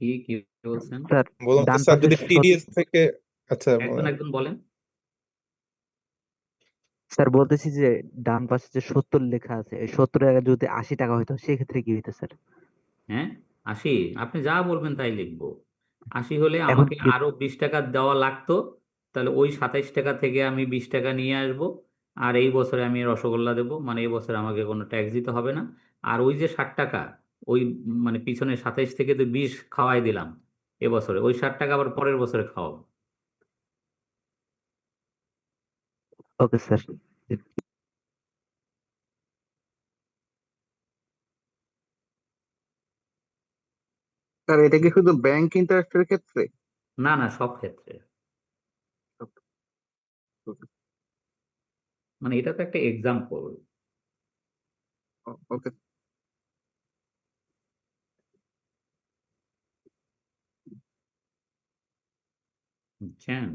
কি কি বলছেন? স্যার, বললাম যে ডান স্যার পাশে যদি টিডিএস থেকে, আচ্ছা একজন একজন বলেন। স্যার বলতেছি যে ডান পাশে যে 70 লেখা আছে, এই 70 টাকা যদি 80 টাকা হইতো সেক্ষেত্রে কি হইতো স্যার? হ্যাঁ, 80? আপনি যা বলবেন তাই লিখবো। 80 হলে এখন আমাকে কি? আরো 20 টাকা দেওয়া লাগতো। তাহলে ওই 27 টাকা থেকে আমি 20 টাকা নিয়ে আসবো। আর এই বছরে আমি রসগোল্লা দেবো, মানে এই বছরে আমাকে কোনো ট্যাক্স দিতে হবে না। আর ওই যে 60 টাকা, ওই মানে পিছনে 27 থেকে তো 20 খাওয়াই দিলাম এবছরে, ওই 60 টাকা আবার পরের বছরে খাওয়াবো। Okay sir. স্যার এটা কি শুধু ব্যাংক ইন্টারেস্টের ক্ষেত্রে? না না, সব ক্ষেত্রে। মানে এটা তো একটা এক্সাম্পল। ওকে। বুঝছেন?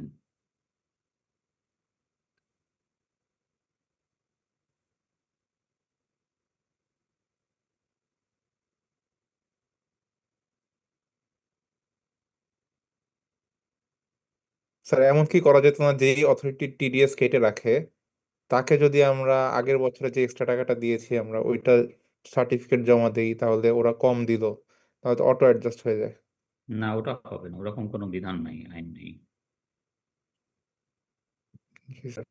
স্যার এমন কি করা যেত না, যেই অথরিটি টিডিএস কেটে রাখে তাকে যদি আমরা আগের বছরে যে এক্সট্রা টাকাটা দিয়েছি আমরা ওইটা সার্টিফিকেট জমা দেই, তাহলে ওরা কম দিল, তাহলে অটো অ্যাডজাস্ট হয়ে যায়। না, ওটা হবে না, ওরকম কোনো বিধান নাই, আইন নেই। জি স্যার।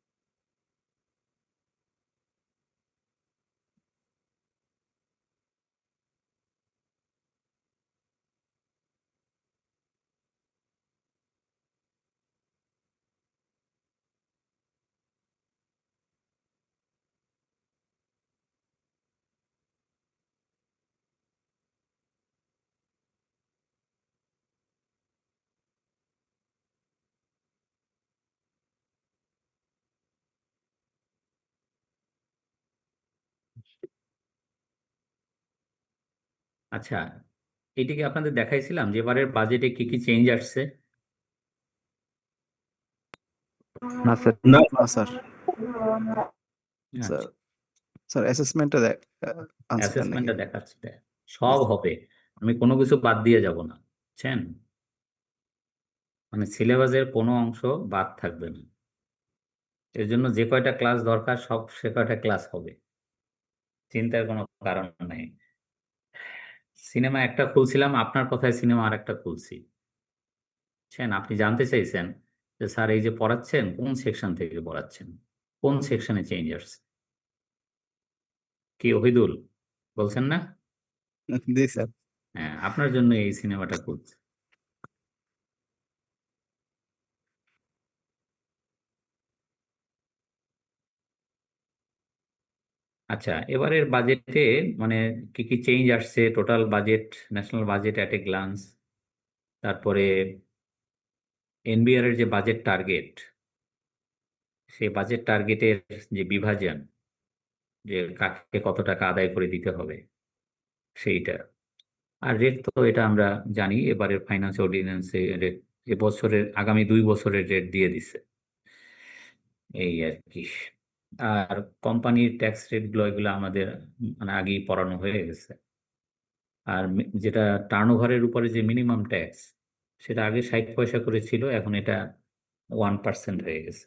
আচ্ছা, এইটা কি আপনাদের দেখাইছিলাম যে এবারের বাজেটে কি কি চেঞ্জ আসছে? না স্যার। না না স্যার, স্যার আচ্ছা, স্যার অ্যাসেসমেন্টটা আনসার দেন নাকি? অ্যাসেসমেন্টটা দেখাচ্ছে, সব হবে। আমি কোনো কিছু বাদ দিয়ে যাব না, বুঝছেন? মানে সিলেবাসের কোনো অংশ বাদ থাকবে না। এর জন্য যে কয়টা ক্লাস দরকার সব সে কয়টা ক্লাস হবে, চিন্তার কোনো কারণ নাই। সিনেমা একটা খুলছিলাম, আপনার কথায় সিনেমা আর একটা খুলছি, বুঝছেন? আপনি জানতে চাইছেন যে স্যার এই যে পড়াচ্ছেন কোন সেকশন থেকে পড়াচ্ছেন, কোন সেকশনে চেঞ্জ আসছে। কি ওহিদুল বলছেন না? জি স্যার। হ্যাঁ, আপনার জন্য এই সিনেমাটা খুলছে। আচ্ছা, এবারের বাজেটে মানে কি কি চেঞ্জ আসছে, total budget, national budget at a glance, তারপরে এনবিআর এর যে বাজেট টার্গেট, সেই বাজেট টার্গেটের যে বিভাজন, যে কাকে কত টাকা আদায় করে দিতে হবে সেইটা। আর রেট তো এটা আমরা জানি, এবারের ফাইন্যান্স অর্ডিন্যান্সে রেট এবছরের আগামী 2 বছরের রেট দিয়ে দিছে, এই আর কি। আর কোম্পানির ট্যাক্স রেটগুলো এগুলো আমাদের মানে আগেই পড়ানো হয়ে গেছে। আর যেটা টার্নওভারের উপরে যে মিনিমাম ট্যাক্স, সেটা আগে 60 পয়সা করে ছিল, এখন এটা 1% হয়ে গেছে।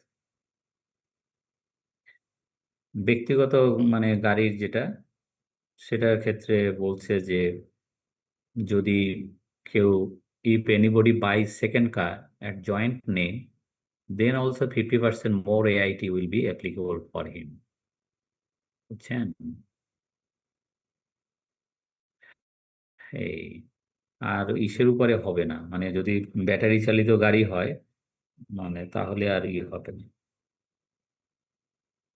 ব্যক্তিগত মানে গাড়ির যেটা, সেটার ক্ষেত্রে বলছে যে যদি কেউ, if anybody buys second car at joint name, then also 50% more AIT will be applicable for him, বুঝছেন? এই, আর ইসের উপরে হবে না, মানে যদি ব্যাটারি চালিত গাড়ি হয় মানে তাহলে আর হবে না,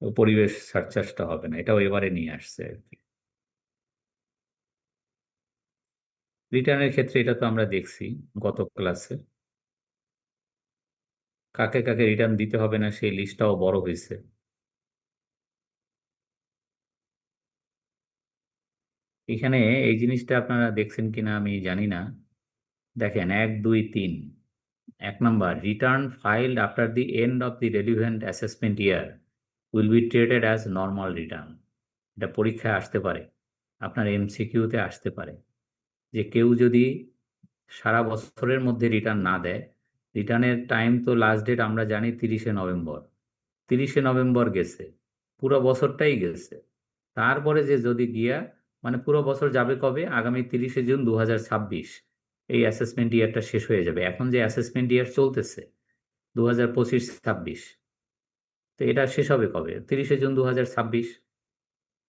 ও পরিবেশ সারচার্জটা হবে না, এটাও এবারে নিয়ে আসছে আর কি। রিটার্নের ক্ষেত্রে এটা তো আমরা দেখছি গত ক্লাসে, কাকে কাকে রিটার্ন দিতে হবে না সেই লিস্টটাও বড় হয়েছে। এখানে এই জিনিসটা আপনারা দেখছেন কিনা আমি জানি না। দেখেন, 1, 2, 3। 1 নম্বর, return filed after the end of the relevant assessment year will be treated as normal return. এটা পরীক্ষায় আসতে পারে, আপনার এমসিকিউতে আসতে পারে, যে কেউ যদি সারা বছরের মধ্যে রিটার্ন না দেয়, রিটার্নের টাইম তো লাস্ট ডেট আমরা জানি 30শে নভেম্বর, 30শে নভেম্বর গেছে, পুরো বছরটাই গেছে। তারপরে যে যদি গিয়া মানে পুরো বছর যাবে কবে, আগামী 30শে জুন 2026 এই অ্যাসেসমেন্ট ইয়ারটা শেষ হয়ে যাবে। এখন যে অ্যাসেসমেন্ট ইয়ার চলতেছে 2025-26, তো এটা শেষ হবে কবে, 30শে জুন 2026।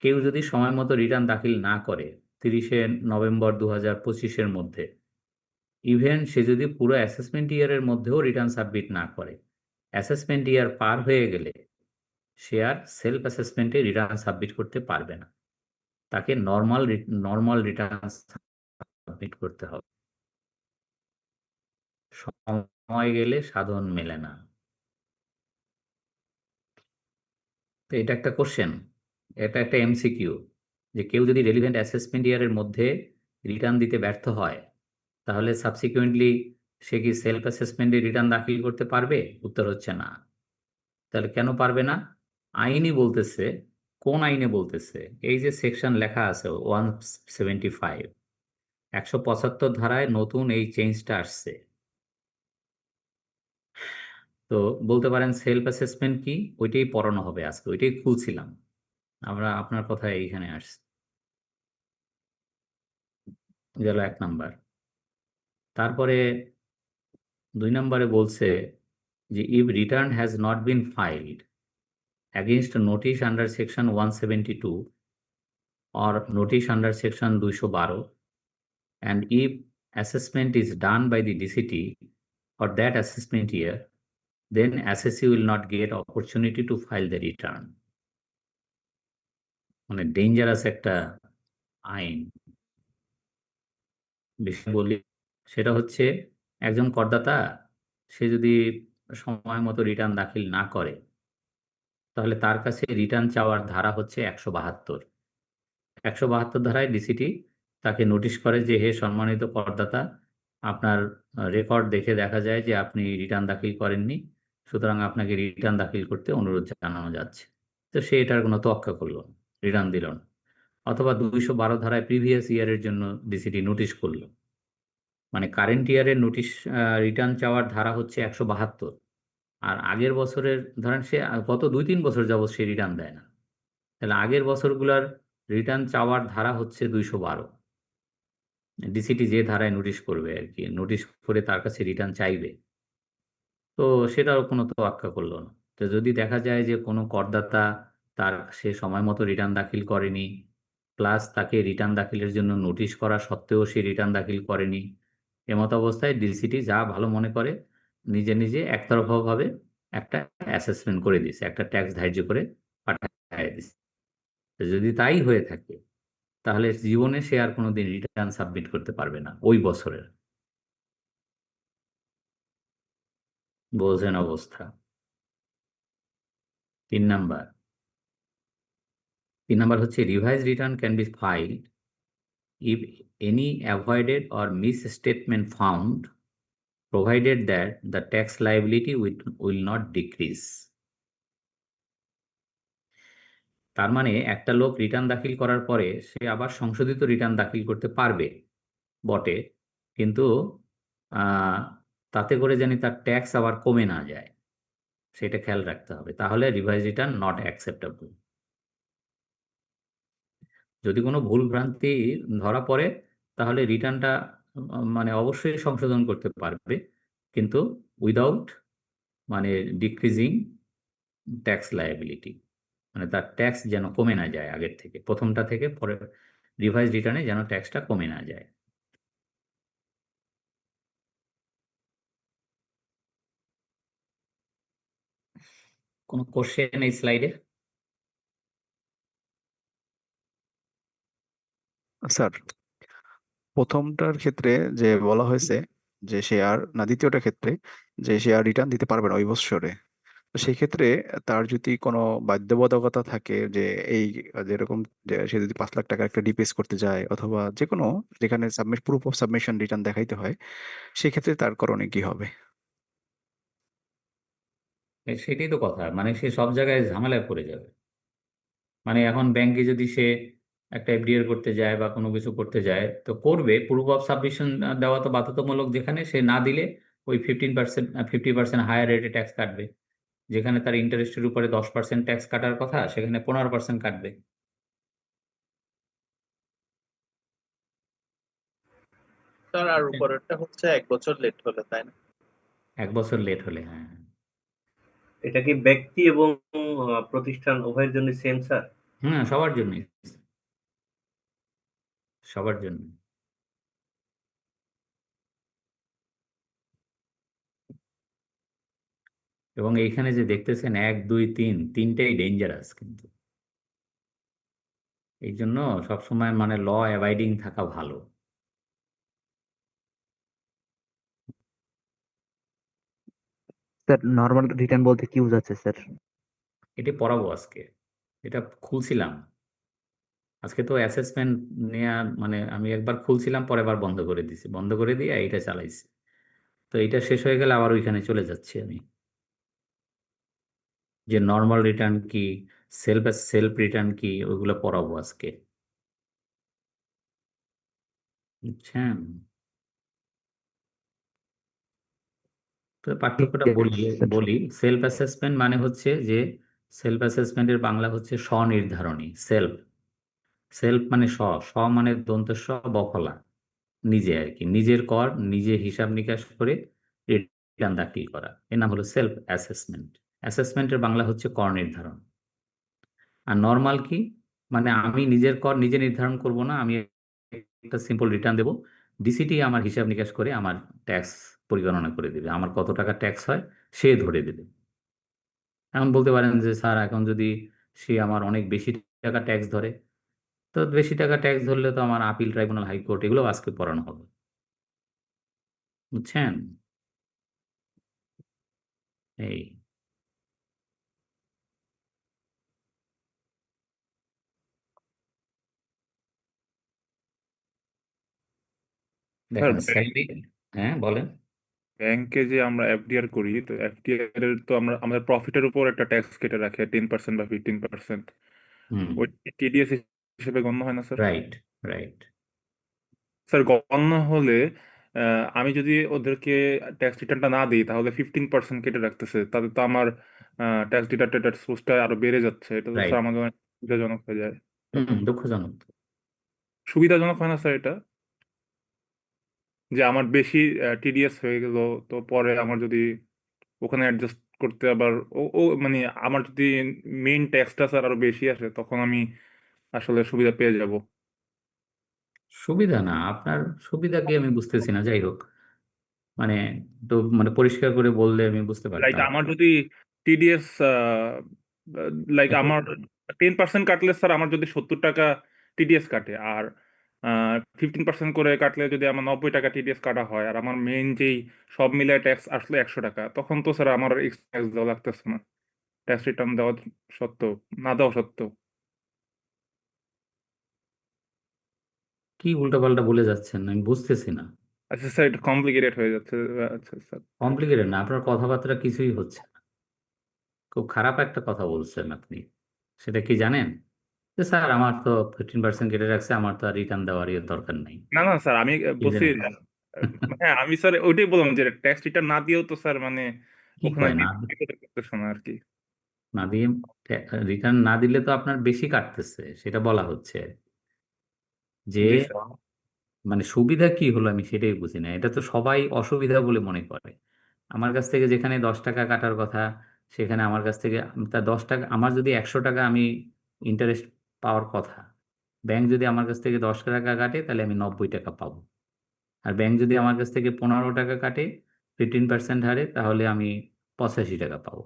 কেউ যদি সময় মতো রিটার্ন দাখিল না করে 30শে নভেম্বর 2025-এর মধ্যে, ইভেন সে যদি পুরো অ্যাসেসমেন্ট ইয়ারের মধ্যেও রিটার্ন সাবমিট না করে, অ্যাসেসমেন্ট ইয়ার পার হয়ে গেলে সে আর সেলফ অ্যাসেসমেন্টে রিটার্ন সাবমিট করতে পারবে না, তাকে নর্মাল রিটার্ন সাবমিট করতে হবে। সময় গেলে সাধন মেলে না। তো এটা একটা কোশ্চেন, এটা একটা এমসিকিউ, যে কেউ যদি রেলিভেন্ট অ্যাসেসমেন্ট ইয়ারের মধ্যে রিটার্ন দিতে ব্যর্থ হয়, তাহলে সাবসিকুয়েন্টলি সে কি সেলফ অ্যাসেসমেন্টে রিটার্ন দাখিল করতে পারবে? উত্তর হচ্ছে না। তাহলে কেন পারবে না? আইনই বলতেছে। কোন আইনে বলতেছে? এই যে সেকশন লেখা আছে 175, 175 ধারায় নতুন এই চেঞ্জটা আসছে। তো বলতে পারেন সেলফ অ্যাসেসমেন্ট কি, ওইটাই পড়ানো হবে আজকে, ওইটাই খুলছিলাম। আমরা আপনার কথায় এইখানে আসছি, গেল 1 নাম্বার। তারপরে 2 নম্বরে বলছে যে if return has not been ফাইলড against notice under section 172 or notice under section 212, and if assessment is done by the DCT for that assessment year, then assessee will not get opportunity to file the return. মানে dangerous একটা আইন। বেশি বলি, সেটা হচ্ছে একজন করদাতা সে যদি সময় মতো রিটার্ন দাখিল না করে, তাহলে তার কাছে রিটার্ন চাওয়ার ধারা হচ্ছে 172। 172 ধারায় ডিসিটি তাকে নোটিশ করে যে হে সম্মানিত করদাতা, আপনার রেকর্ড দেখে দেখা যায় যে আপনি রিটার্ন দাখিল করেননি, সুতরাং আপনাকে রিটার্ন দাখিল করতে অনুরোধ জানানো যাচ্ছে। তো সে এটার কোনো তোয়াক্কা করলো না, রিটার্ন দিল না। অথবা 212 ধারায় প্রিভিয়াস ইয়ারের জন্য ডিসিটি নোটিশ করলো, মানে কারেন্ট ইয়ারের নোটিশ রিটার্ন চাওয়ার ধারা হচ্ছে 172, আর আগের বছরের ধরেন সে গত 2-3 বছর যাবৎ সে রিটার্ন দেয় না, তাহলে আগের বছরগুলোর রিটার্ন চাওয়ার ধারা হচ্ছে 212। ডিসিটি যে ধারায় নোটিশ করবে আর কি, নোটিশ করে তার কাছে রিটার্ন চাইবে, তো সেটাও কোনো তোয়াক্কা করলো না। তো যদি দেখা যায় যে কোনো করদাতা সে সময় মতো রিটার্ন দাখিল করেনি, প্লাস তাকে রিটার্ন দাখিলের জন্য নোটিশ করা সত্ত্বেও সে রিটার্ন দাখিল করেনি, এমত অবস্থায় ডিসিটি যা ভালো মনে করে নিজে নিজে একতরফাভাবে একটা অ্যাসেসমেন্ট করে দিছে, একটা ট্যাক্স ধার্য করে পাঠিয়ে দিছে। তো যদি তাই হয়ে থাকে, তাহলে জীবনে সে আর কোনোদিন রিটার্ন সাবমিট করতে পারবে না ওই বছরের। বোঝেন অবস্থা। 3 নাম্বার হচ্ছে revise return can be ফাইলড if any avoided or misstatement found, provided that the tax liability will not decrease. তার মানে একটা লোক রিটার্ন দাখিল করার পরে সে আবার সংশোধিত রিটার্ন দাখিল করতে পারবে বটে, কিন্তু আহ, তাতে করে জানি তার ট্যাক্স আবার কমে না যায়, সেটা খেয়াল রাখতে হবে। তাহলে রিভাইজ রিটার্ন নট অ্যাকসেপ্টেবল। যদি কোনো ভুল ভ্রান্তি ধরা পড়ে, তাহলে রিটার্নটা মানে অবশ্যই সংশোধন করতে পারবে, কিন্তু উইদাউট মানে ডিক্রিজিং ট্যাক্স লায়াবিলিটি, মানে তার ট্যাক্স যেন কমে না যায় আগের থেকে, প্রথমটা থেকে পরে রিভাইজ রিটার্নে যেন ট্যাক্সটা কমে না যায়। কোনো কোশ্চেন এই স্লাইডে? স্যার, প্রথমটার ক্ষেত্রে যে বলা হয়েছে যে শেয়ার না, দ্বিতীয়টার ক্ষেত্রে যে শেয়ার রিটার্ন দিতে পারবে না ওই বছরে, তো সেই ক্ষেত্রে তার যদি কোনো বাধ্যবাধকতা থাকে যে এই যেরকম যে সে যদি 5 লাখ টাকা একটা ডিপিএস করতে যায় অথবা যে কোনো যেখানে প্রুফ অফ সাবমিশন রিটার্ন দেখাইতে হয়, সেই ক্ষেত্রে তার করণীয় কি হবে? সেটাই তো কথা, মানে সে সব জায়গায় ঝামেলায় পড়ে যাবে। মানে এখন ব্যাংকে যদি সে একটা এফডিআর করতে যায় বা কোনো কিছু করতে যায়, তো করবে প্রুফ অফ সাবমিশন দেওয়া তো বাধ্যতামূলক, যেখানে সে না দিলে ওই 50% হায়ার রেটে ট্যাক্স কাটবে। যেখানে তার ইন্টারেস্টের উপরে 10% ট্যাক্স কাটার কথা, সেখানে 15% কাটবে। স্যার আর উপরেরটা হচ্ছে 1 বছর লেট হলে, তাই না? 1 বছর লেট হলে, হ্যাঁ। এটা কি ব্যক্তি এবং প্রতিষ্ঠান উভয়ের জন্য সেম স্যার? হুম, সবার জন্যই, সবার জন্য। এবং এইখানে যে দেখতেছেন 1, 2, 3, তিনটেই ডেঞ্জারাস কিন্তু। এই জন্য সবসময় মানে ল অ্যাবাইডিং থাকা ভালো। স্যার নর্মাল রিটার্ন বলতে কি বোঝাচ্ছে স্যার? এটি পড়াবো আজকে, এটা খুলছিলাম আজকে তো অ্যাসেসমেন্ট নেওয়া, মানে আমি একবার খুলছিলাম, পরে আবার বন্ধ করে দিছি, বন্ধ করে দিয়ে এইটা চালাইছি। তো এইটা শেষ হয়ে গেলে আবার ওইখানে চলে যাচ্ছি আমি, যে নর্মাল রিটার্ন কি, সেলফ রিটার্ন কি, ওইগুলো পড়াবো আজকে, বুঝছেন? তো পার্থক্যটা বলি স্যার বলি সেলফ অ্যাসেসমেন্ট মানে হচ্ছে যে, সেলফ অ্যাসেসমেন্টের বাংলা হচ্ছে স্বনির্ধারণী। সেলফ, সেলফ মানে স মানে দন্তেস বফলা, নিজে আর কি, নিজের কর নিজে হিসাব নিকাশ করে রিটার্ন দাখিল করা, এর নাম হলো সেলফ অ্যাসেসমেন্ট। অ্যাসেসমেন্টের বাংলা হচ্ছে কর নির্ধারণ। আর নর্মাল কি, মানে আমি নিজের কর নিজে নির্ধারণ করব না, আমি একটা সিম্পল রিটার্ন দেবো, ডিসিটি আমার হিসাব নিকাশ করে আমার ট্যাক্স পরিগণনা করে দেবে, আমার কত টাকা ট্যাক্স হয় সে ধরে দেবে। এখন বলতে পারেন যে স্যার, এখন যদি সে আমার অনেক বেশি টাকা ট্যাক্স ধরে, তো বেশি টাকা ট্যাক্স ধরলে তো আমার আপিল ট্রাইব্যুনাল, হাইকোর্ট, এগুলো আজকে পড়ানো হবে, বুঝছেন? এই স্যার দেখেন স্যালারি। হ্যাঁ বলেন। ব্যাংকে যে আমরা এফডিআর করি, তো এফডিআর এর তো আমরা আমাদের প্রফিটের উপর একটা ট্যাক্স কেটে রাখে 10% বা 15%। হুম, ওই টিডিএস হিসেবে গণ্য হয় না স্যার? Right, right. স্যার গণ্য হলে আমি যদি ওদেরকে ট্যাক্স রিটার্নটা না দিই, তাহলে 15% কেটে রাখতেছে, তাতে তো আমার ট্যাক্স ডিডাক্টেড সোর্সটা আরো বেড়ে যাচ্ছে। এটা তো রাইট। স্যার আমার জন্য সুবিধাজনক হয়ে যায়। দুঃখজনক। সুবিধাজনক হয় না স্যার এটা, যে আমার বেশি টিডিএস হয়ে গেল, তো পরে আমার যদি ওখানে অ্যাডজাস্ট করতে আবার ও ও মানে আমার যদি মেইন ট্যাক্সটা স্যার আরো বেশি আসে, তখন আমি আসলে সুবিধা পেয়ে যাব। সুবিধা না, আপনার সুবিধা কি আমি বুঝতেছি না, যাই হোক, মানে তো মানে পরিষ্কার করে বললে আমি বুঝতে লাইক পারতাম। আমার যদি টিডিএস লাইক দেখুন, আমার 10% কাটলে স্যার আমার যদি 70 টাকা টিডিএস কাটে, আর 15% করে কাটলে যদি আমার 90 টাকা টিডিএস কাটা হয়, আর আমার মেইন যেই সব মিলায় ট্যাক্স আসলে 100 টাকা, তখন তো স্যার আমার এক্সট্রা ট্যাক্স দেওয়া লাগতেছে না, ট্যাক্স রিটার্ন দেওয়া সত্ত্বেও, না দেওয়া সত্ত্বেও। কি উল্টাপাল্টা বলে যাচ্ছেন আমি বুঝতেছি না। আচ্ছা স্যার, এটা কমপ্লিকেটেড হয়ে যাচ্ছে। আচ্ছা স্যার। কমপ্লিকেটেড না, আপনার কথাবার্তা কিছুই হচ্ছে না, খুব খারাপ একটা কথা বলছেন আপনি। সেটা কি জানেন, যে স্যার আমার তো 15% কেটে রাখছে, আমার তো আর রিটার্ন দেওয়ার দরকার নাই। না না স্যার, আমি কি বলছি, জানেন? হ্যাঁ আমি স্যার ওইটাই বললাম যে ট্যাক্স রিটার্ন না দিয়েও তো স্যার মানে কি ওখানে কয় না, করতেছে না আর কি। না দিয়ে রিটার্ন না দিলে তো আপনার বেশি কাটতেছে, সেটা বলা হচ্ছে, যে জি স্যার। মানে সুবিধা কি হলো আমি সেটাই বুঝি না, এটা তো সবাই অসুবিধা বলে মনে করে। আমার কাছ থেকে যেখানে 10 টাকা কাটার কথা, সেখানে আমার কাছ থেকে তার 10 টাকা, আমার যদি 100 টাকা আমি ইন্টারেস্ট পাওয়ার কথা, ব্যাংক যদি আমার কাছ থেকে 10 টাকা কাটে তাহলে আমি 90 টাকা পাবো। আর ব্যাংক যদি আমার কাছ থেকে 15 টাকা কাটে 15% হারে, তাহলে আমি 85 টাকা পাবো।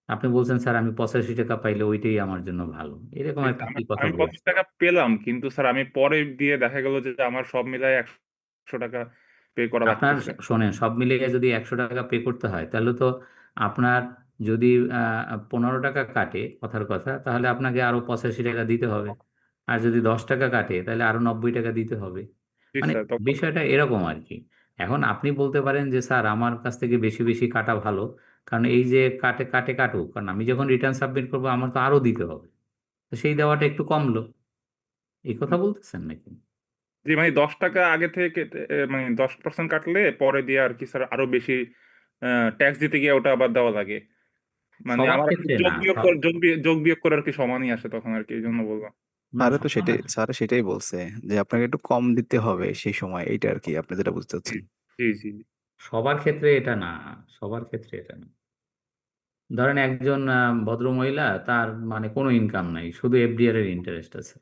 আপনি বলছেন স্যার আমি 85 টাকা পাইলে ওইটাই আমার জন্য ভালো, এরকম একটা আমি কি কথা আমি বলছেন? 50 টাকা পেলাম, কিন্তু স্যার আমি পরে দিয়ে দেখা গেল যে আমার সব মিলায় 100 টাকা পে করা আপনার লাগতেছে। শোনেন, সব মিলিয়ে যদি 100 টাকা পে করতে হয়, তাহলে তো আপনার যদি 15 টাকা কাটে কথার কথা, তাহলে আপনাকে আরো 85 টাকা দিতে হবে। আর যদি 10 টাকা কাটে তাহলে আরো 90 টাকা দিতে হবে। জি মানে স্যার, তখন বিষয়টা এরকম আর কি। এখন আপনি বলতে পারেন যে স্যার আমার কাছ থেকে বেশি বেশি কাটা ভালো, কারণ এই যে কাটে কাটে কাটুক, কারণ আমি যখন রিটার্ন সাবমিট করবো আমার তো আরো দিতে হবে, তো সেই দেওয়াটা একটু কমলো। এই কথা বলতেছেন নাকি? জি মানে 10 টাকা আগে থেকে কেটে মানে 10% কাটলে পরে দিয়ে আর কি স্যার আরো বেশি ট্যাক্স দিতে গিয়ে ওটা আবার দেওয়া লাগে। মানে সবার আমার আর কি ক্ষেত্রে যোগ না, বিয়োগ করে যোগ বিয়োগ করে আর কি সমানই আসে তখন আর কি এই জন্য বললাম। না স্যারে তো সবার সেটাই না। স্যারে সেটাই বলছে যে আপনাকে একটু কম দিতে হবে সেই সময়, এইটা আর কি আপনি যেটা বুঝতে জি চাচ্ছেন। জি জি সবার ক্ষেত্রে এটা না, সবার ক্ষেত্রে এটা না। ধরেন একজন ভদ্র মহিলা, তার মানে কোনো ইনকাম নাই, শুধু এফডিআর এর ইন্টারেস্ট আছে।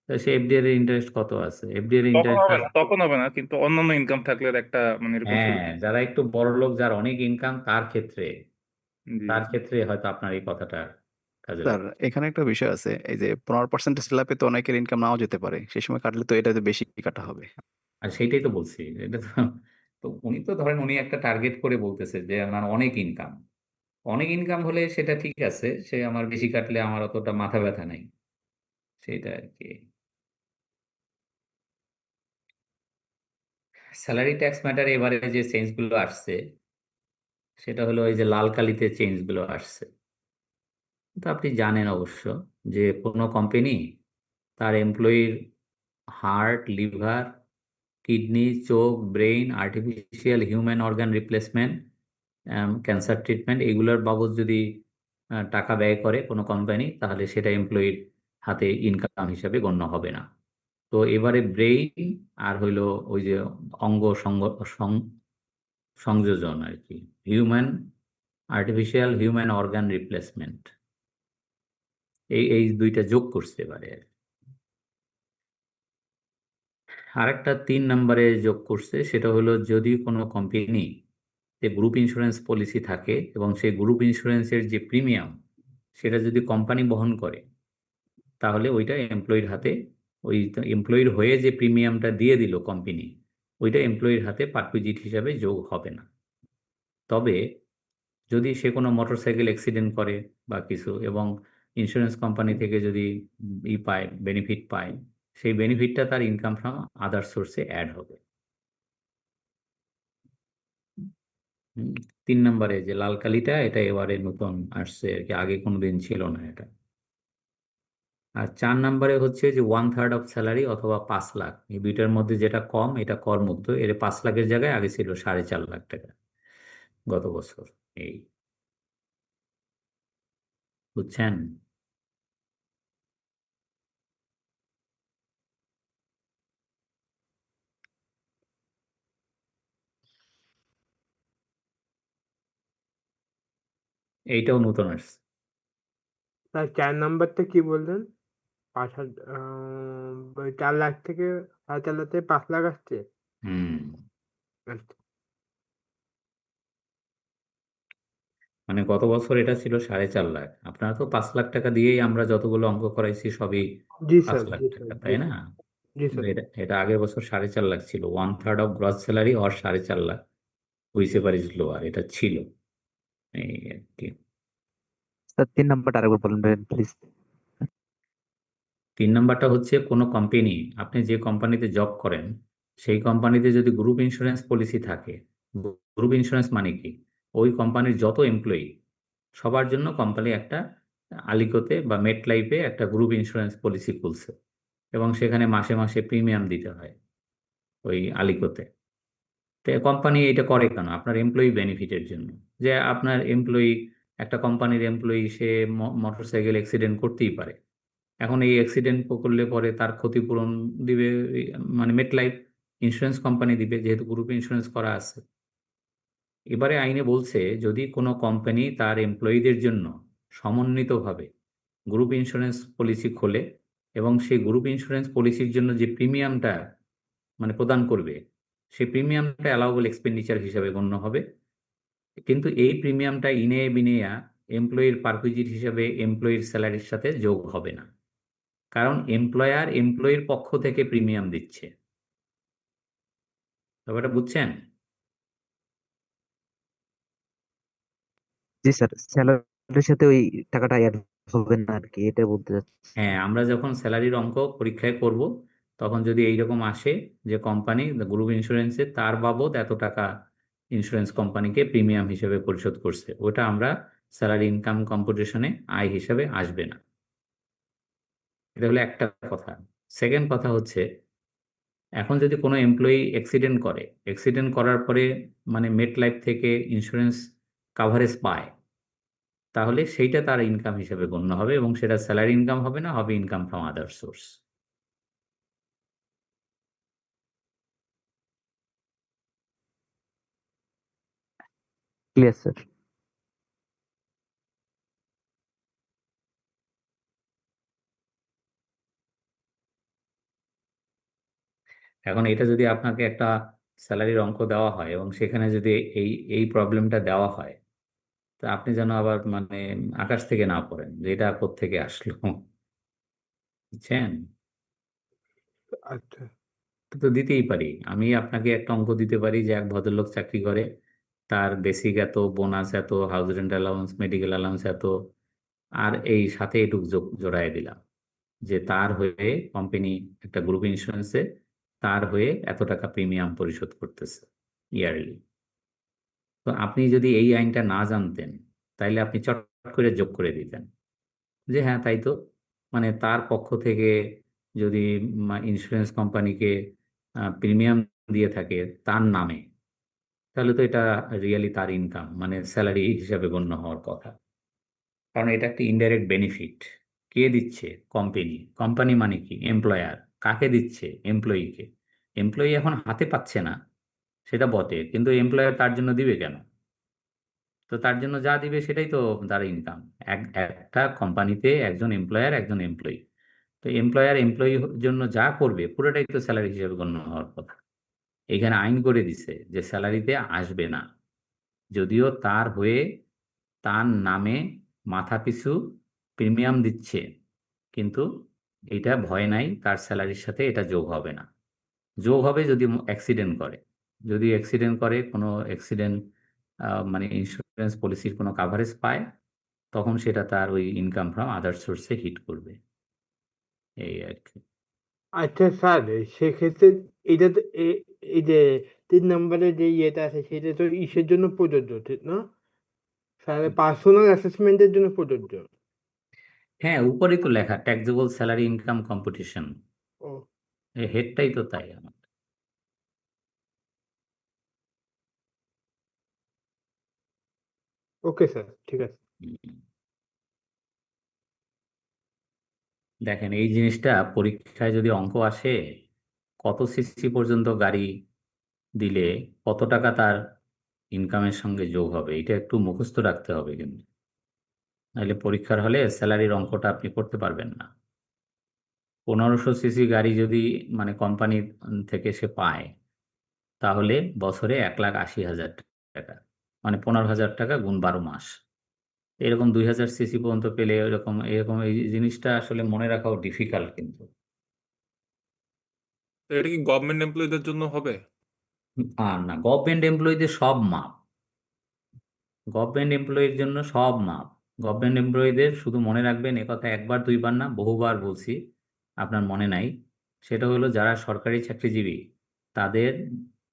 তো সে এফডিআর এর ইন্টারেস্ট কত আছে? এফডিআর এর তখন ইন্টারেস্ট হবে না, তখন হবে না, কিন্তু অন্যান্য ইনকাম থাকলে একটা মানে এরকম হ্যাঁ, সুবিধা। যারা একটু বড় লোক, যার অনেক ইনকাম, জি তার ক্ষেত্রে হয়তো আপনার এই কথাটা কাজে স্যার লাগবে। এখানে একটা বিষয় আছে, এই যে 15% স্ল্যাবে তো অনেকের ইনকাম নাও যেতে পারে, সেই সময় কাটলে তো এটাতে বেশি কাটা হবে। আর সেইটাই তো বলছি, এটা তো, তো উনি তো ধরেন উনি একটা টার্গেট করে বলতেছে যে আমার অনেক ইনকাম, অনেক ইনকাম হলে সেটা ঠিক আছে, সে আমার বেশি কাটলে আমার অতটা মাথা ব্যথা নাই, সেটা আর কি। স্যালারি ট্যাক্স ম্যাটারে এবারে যে চেঞ্জ গুলো আসছে, সেটা হলো ওই যে লাল কালিতে চেঞ্জ গুলো আসছে। তো আপনি জানেন অবশ্য যে কোনো কোম্পানি তার এমপ্লয়ির হার্ট, লিভার, কিডনি, চোখ, brain, artificial human organ replacement, cancer treatment, এগুলোর বাবদ যদি টাকা ব্যয় করে কোনো কোম্পানি, তাহলে সেটা এমপ্লয়ির হাতে ইনকাম হিসাবে গণ্য হবে না। তো এবারে ব্রেইন আর হইলো ওই যে অঙ্গ সংযোজন আর কি, আর্টিফিশিয়াল হিউম্যান অর্গান রিপ্লেসমেন্ট, এই দুইটা যোগ করছে এবারে। আরেকটা 3 নম্বরে যোগ করছে, সেটা হলো যদি কোনো কোম্পানি যে গ্রুপ ইন্স্যুরেন্স পলিসি থাকে এবং সেই গ্রুপ ইন্স্যুরেন্সের যে প্রিমিয়াম, সেটা যদি কোম্পানি বহন করে, তাহলে ওইটা এমপ্লয়ির হাতে, ওই এমপ্লয়ির হয়ে যে প্রিমিয়ামটা দিয়ে দিল কোম্পানি, ওইটা এমপ্লয়ির হাতে পারকুইজিট হিসাবে যোগ হবে না। তবে যদি সে কোনো মোটরসাইকেল অ্যাক্সিডেন্ট করে বা কিছু, এবং ইন্স্যুরেন্স কোম্পানি থেকে যদি পায়, বেনিফিট পায়, সেই বেনিফিটটা তার ইনকাম ফ্রম আদার সোর্সে অ্যাড হবে। 3 নম্বরে যে লাল কালিটা, এটা এবারে নতুন আসছে আর কি, আগে কোনোদিন ছিল না এটা। আর 4 নম্বরে হচ্ছে যে 1/3 অফ স্যালারি অথবা 5 লাখ, এই দুইটার মধ্যে যেটা কম এটা করমুক্ত। এর 5 লাখের জায়গায় আগে ছিল 4.5 লাখ টাকা গত বছর। এই বুঝছেন? এইটাও নতুন আসছে। স্যার 4 নম্বরটা কি বললেন? 4 লাখ থেকে 4.5 লাখ থেকে 5 লাখ আসছে। হুম আচ্ছা। মানে গত বছর এটা ছিল 4.5 লাখ। আপনারা তো 5 লাখ টাকা দিয়েই আমরা যতগুলো অঙ্ক করাইছি সবই জি 5 স্যার, লাখ জি টাকা, স্যার, তাই না? জি কিন্তু স্যার। এটা আগের বছর 4.5 লাখ ছিল, 1/3 অফ গ্রস স্যালারি আর 4.5 লাখ, হুইচেভার ইজ লোয়ার, এটা ছিল এই আর কি। স্যার 3 নম্বরটা আরেকবার বলবেন প্লিজ? 3 নম্বরটা হচ্ছে কোনো কোম্পানি, আপনি যে কোম্পানিতে জব করেন, সেই কোম্পানিতে যদি গ্রুপ ইন্স্যুরেন্স পলিসি থাকে, গ্রুপ ইন্স্যুরেন্স মানে কি, ওই কোম্পানির যত এমপ্লয়ি, সবার জন্য কোম্পানি একটা আলিকোতে বা মেট লাইফে একটা গ্রুপ ইন্স্যুরেন্স পলিসি খুলছে, এবং সেখানে মাসে মাসে প্রিমিয়াম দিতে হয় ওই আলিকোতে। তো কোম্পানি এটা করে কেন? আপনার এমপ্লয়ি বেনিফিটের জন্য। যে আপনার এমপ্লয়ি, একটা কোম্পানির এমপ্লয়ি, সে মোটরসাইকেল অ্যাক্সিডেন্ট করতেই পারে। এখন এই অ্যাক্সিডেন্ট করলে পরে তার ক্ষতিপূরণ দিবে মানে মেটলাইফ ইন্স্যুরেন্স কোম্পানি দিবে, যেহেতু গ্রুপ ইন্স্যুরেন্স করা আছে। এবারে আইনে বলছে যদি কোনো কোম্পানি তার এমপ্লয়ীদের জন্য সমন্বিতভাবে গ্রুপ ইন্স্যুরেন্স পলিসি খোলে, এবং সেই গ্রুপ ইন্স্যুরেন্স পলিসির জন্য যে প্রিমিয়ামটা মানে প্রদান করবে, সেই প্রিমিয়ামটা অ্যালাউবল এক্সপেন্ডিচার হিসাবে গণ্য হবে। কিন্তু এই প্রিমিয়ামটা ইনে বিনেয়া এমপ্লয়ির পারকুইজিট হিসাবে এমপ্লয়ির স্যালারির সাথে যোগ হবে না, কারণ এমপ্লয়ার এমপ্লয়ির পক্ষ থেকে প্রিমিয়াম দিচ্ছে। ব্যাপারটা বুঝছেন? জি স্যার, স্যালারির সাথে ওই টাকাটা অ্যাড হবে না আর কি, এটা বলতে চাচ্ছি। হ্যাঁ, আমরা যখন স্যালারির অঙ্ক পরীক্ষায় করব, তখন যদি এইরকম আসে যে কোম্পানি গ্রুপ ইন্স্যুরেন্সে তার বাবদ এত টাকা ইন্স্যুরেন্স কোম্পানিকে প্রিমিয়াম হিসেবে পরিশোধ করছে, ওটা আমরা স্যালারি ইনকাম কম্পুটেশনে আয় হিসেবে আসবে না। এটা হলো একটা কথা। সেকেন্ড কথা হচ্ছে, এখন যদি কোনো এমপ্লয়ি অ্যাক্সিডেন্ট করে, অ্যাক্সিডেন্ট করার পরে মানে মেটলাইফ থেকে ইন্স্যুরেন্স কাভারেজ পায়, তাহলে সেইটা তার ইনকাম হিসেবে গণ্য হবে এবং সেটা স্যালারি ইনকাম হবে না, হবে income from other source. Clear sir. এখন এটা যদি আপনাকে একটা স্যালারির অঙ্ক দেওয়া হয় এবং সেখানে যদি এই এই প্রবলেমটা দেওয়া হয়, তা আপনি যেন আবার মানে আকাশ থেকে না পড়েন যে এটা কোত্থেকে আসলো, বুঝছেন? আচ্ছা তো দিতেই পারি, আমি আপনাকে একটা অঙ্ক দিতে পারি যে এক ভদ্রলোক চাকরি করে, তার বেসিক এত, বোনাস এত, house rent allowance, medical allowance এত, আর এই সাথে এটুক জোড়ায় দিলাম যে তার হয়ে কোম্পানি একটা গ্রুপ ইন্স্যুরেন্সে তার হয়ে এত টাকা প্রিমিয়াম পরিশোধ করতেছে ইয়ারলি। তো আপনি যদি এই আইনটা না জানতেন, তাইলে আপনি চট করে যোগ করে দিতেন যে হ্যাঁ তাই তো, মানে তার পক্ষ থেকে যদি ইন্স্যুরেন্স কোম্পানিকে প্রিমিয়াম দিয়ে থাকে তার নামে, তাহলে তো এটা রিয়েলি তার ইনকাম, মানে স্যালারি হিসাবে গণ্য হওয়ার কথা। কারণ এটা একটা ইনডাইরেক্ট বেনিফিট। কে দিচ্ছে? কোম্পানি। কোম্পানি মানে কি? এমপ্লয়ার। কাকে দিচ্ছে? এমপ্লয়িকে। এমপ্লয়ি এখন হাতে পাচ্ছে না, সেটা বটে, কিন্তু এমপ্লয়ার তার জন্য দিবে কেন? তো তার জন্য যা দিবে সেটাই তো তার ইনকাম। একটা কোম্পানিতে একজন এমপ্লয়ার, একজন এমপ্লয়ি, তো এমপ্লয়ার এমপ্লয়ির জন্য যা করবে পুরোটাই তো স্যালারি হিসেবে গণ্য হওয়ার কথা। এখানে আইন করে দিছে যে স্যালারিতে আসবে না, যদিও তার হয়ে তার নামে মাথাপিছু প্রিমিয়াম দিচ্ছে, কিন্তু এটা ভয় নাই, তার স্যালারির সাথে এটা যোগ হবে না। যোগ হবে যদি অ্যাক্সিডেন্ট করে, যদি অ্যাক্সিডেন্ট করে, কোনো অ্যাক্সিডেন্ট মানে ইন্স্যুরেন্স পলিসির কোনো কাভারেজ পায়, তখন সেটা তার ওই ইনকাম ফ্রম আদার সোর্সে হিট করবে, এই আর কি। আচ্ছা স্যার, সেক্ষেত্রে এটা তো এই যে 3 নম্বরে যে ইয়েটা আছে সেটা তো ইসের জন্য প্রযোজ্য, ঠিক না স্যার? পার্সোনাল অ্যাসেসমেন্টের জন্য প্রযোজ্য। হ্যাঁ, উপরেই তো লেখা ট্যাক্সেবল স্যালারি ইনকাম কম্পিটিশন, ও এই হেডটাই তো তাই আমার। ওকে স্যার, ঠিক আছে। হুম। দেখেন এই জিনিসটা পরীক্ষায় যদি অঙ্ক আসে, কত সিসি পর্যন্ত গাড়ি দিলে কত টাকা তার ইনকামের সঙ্গে যোগ হবে, এটা একটু মুখস্থ রাখতে হবে, কিন্তু নাহলে পরীক্ষার হলে স্যালারির অঙ্কটা আপনি করতে পারবেন না। 1500 সিসি গাড়ি যদি মানে কোম্পানি থেকে সে পায়, তাহলে বছরে 1,80,000 টাকা, মানে 15,000 টাকা গুণ 12 মাস, এরকম 2000 সিসি পর্যন্ত পেলে এরকম এরকম এই জিনিসটা আসলে মনে রাখাও ডিফিকাল্ট কিন্তু। তো এটা কি গভর্নমেন্ট এমপ্লয়ীদের জন্য হবে? আর না, গভর্নমেন্ট এমপ্লয়ীদের সব মাপ, গভর্নমেন্ট এমপ্লয়ির জন্য সব মাপ। গভর্নমেন্ট এমপ্লয়ীদের শুধু মনে রাখবেন, একথা একবার দুইবার না বহুবার বলছি, আপনার মনে নাই, সেটা হলো যারা সরকারি চাকরিজীবী তাদের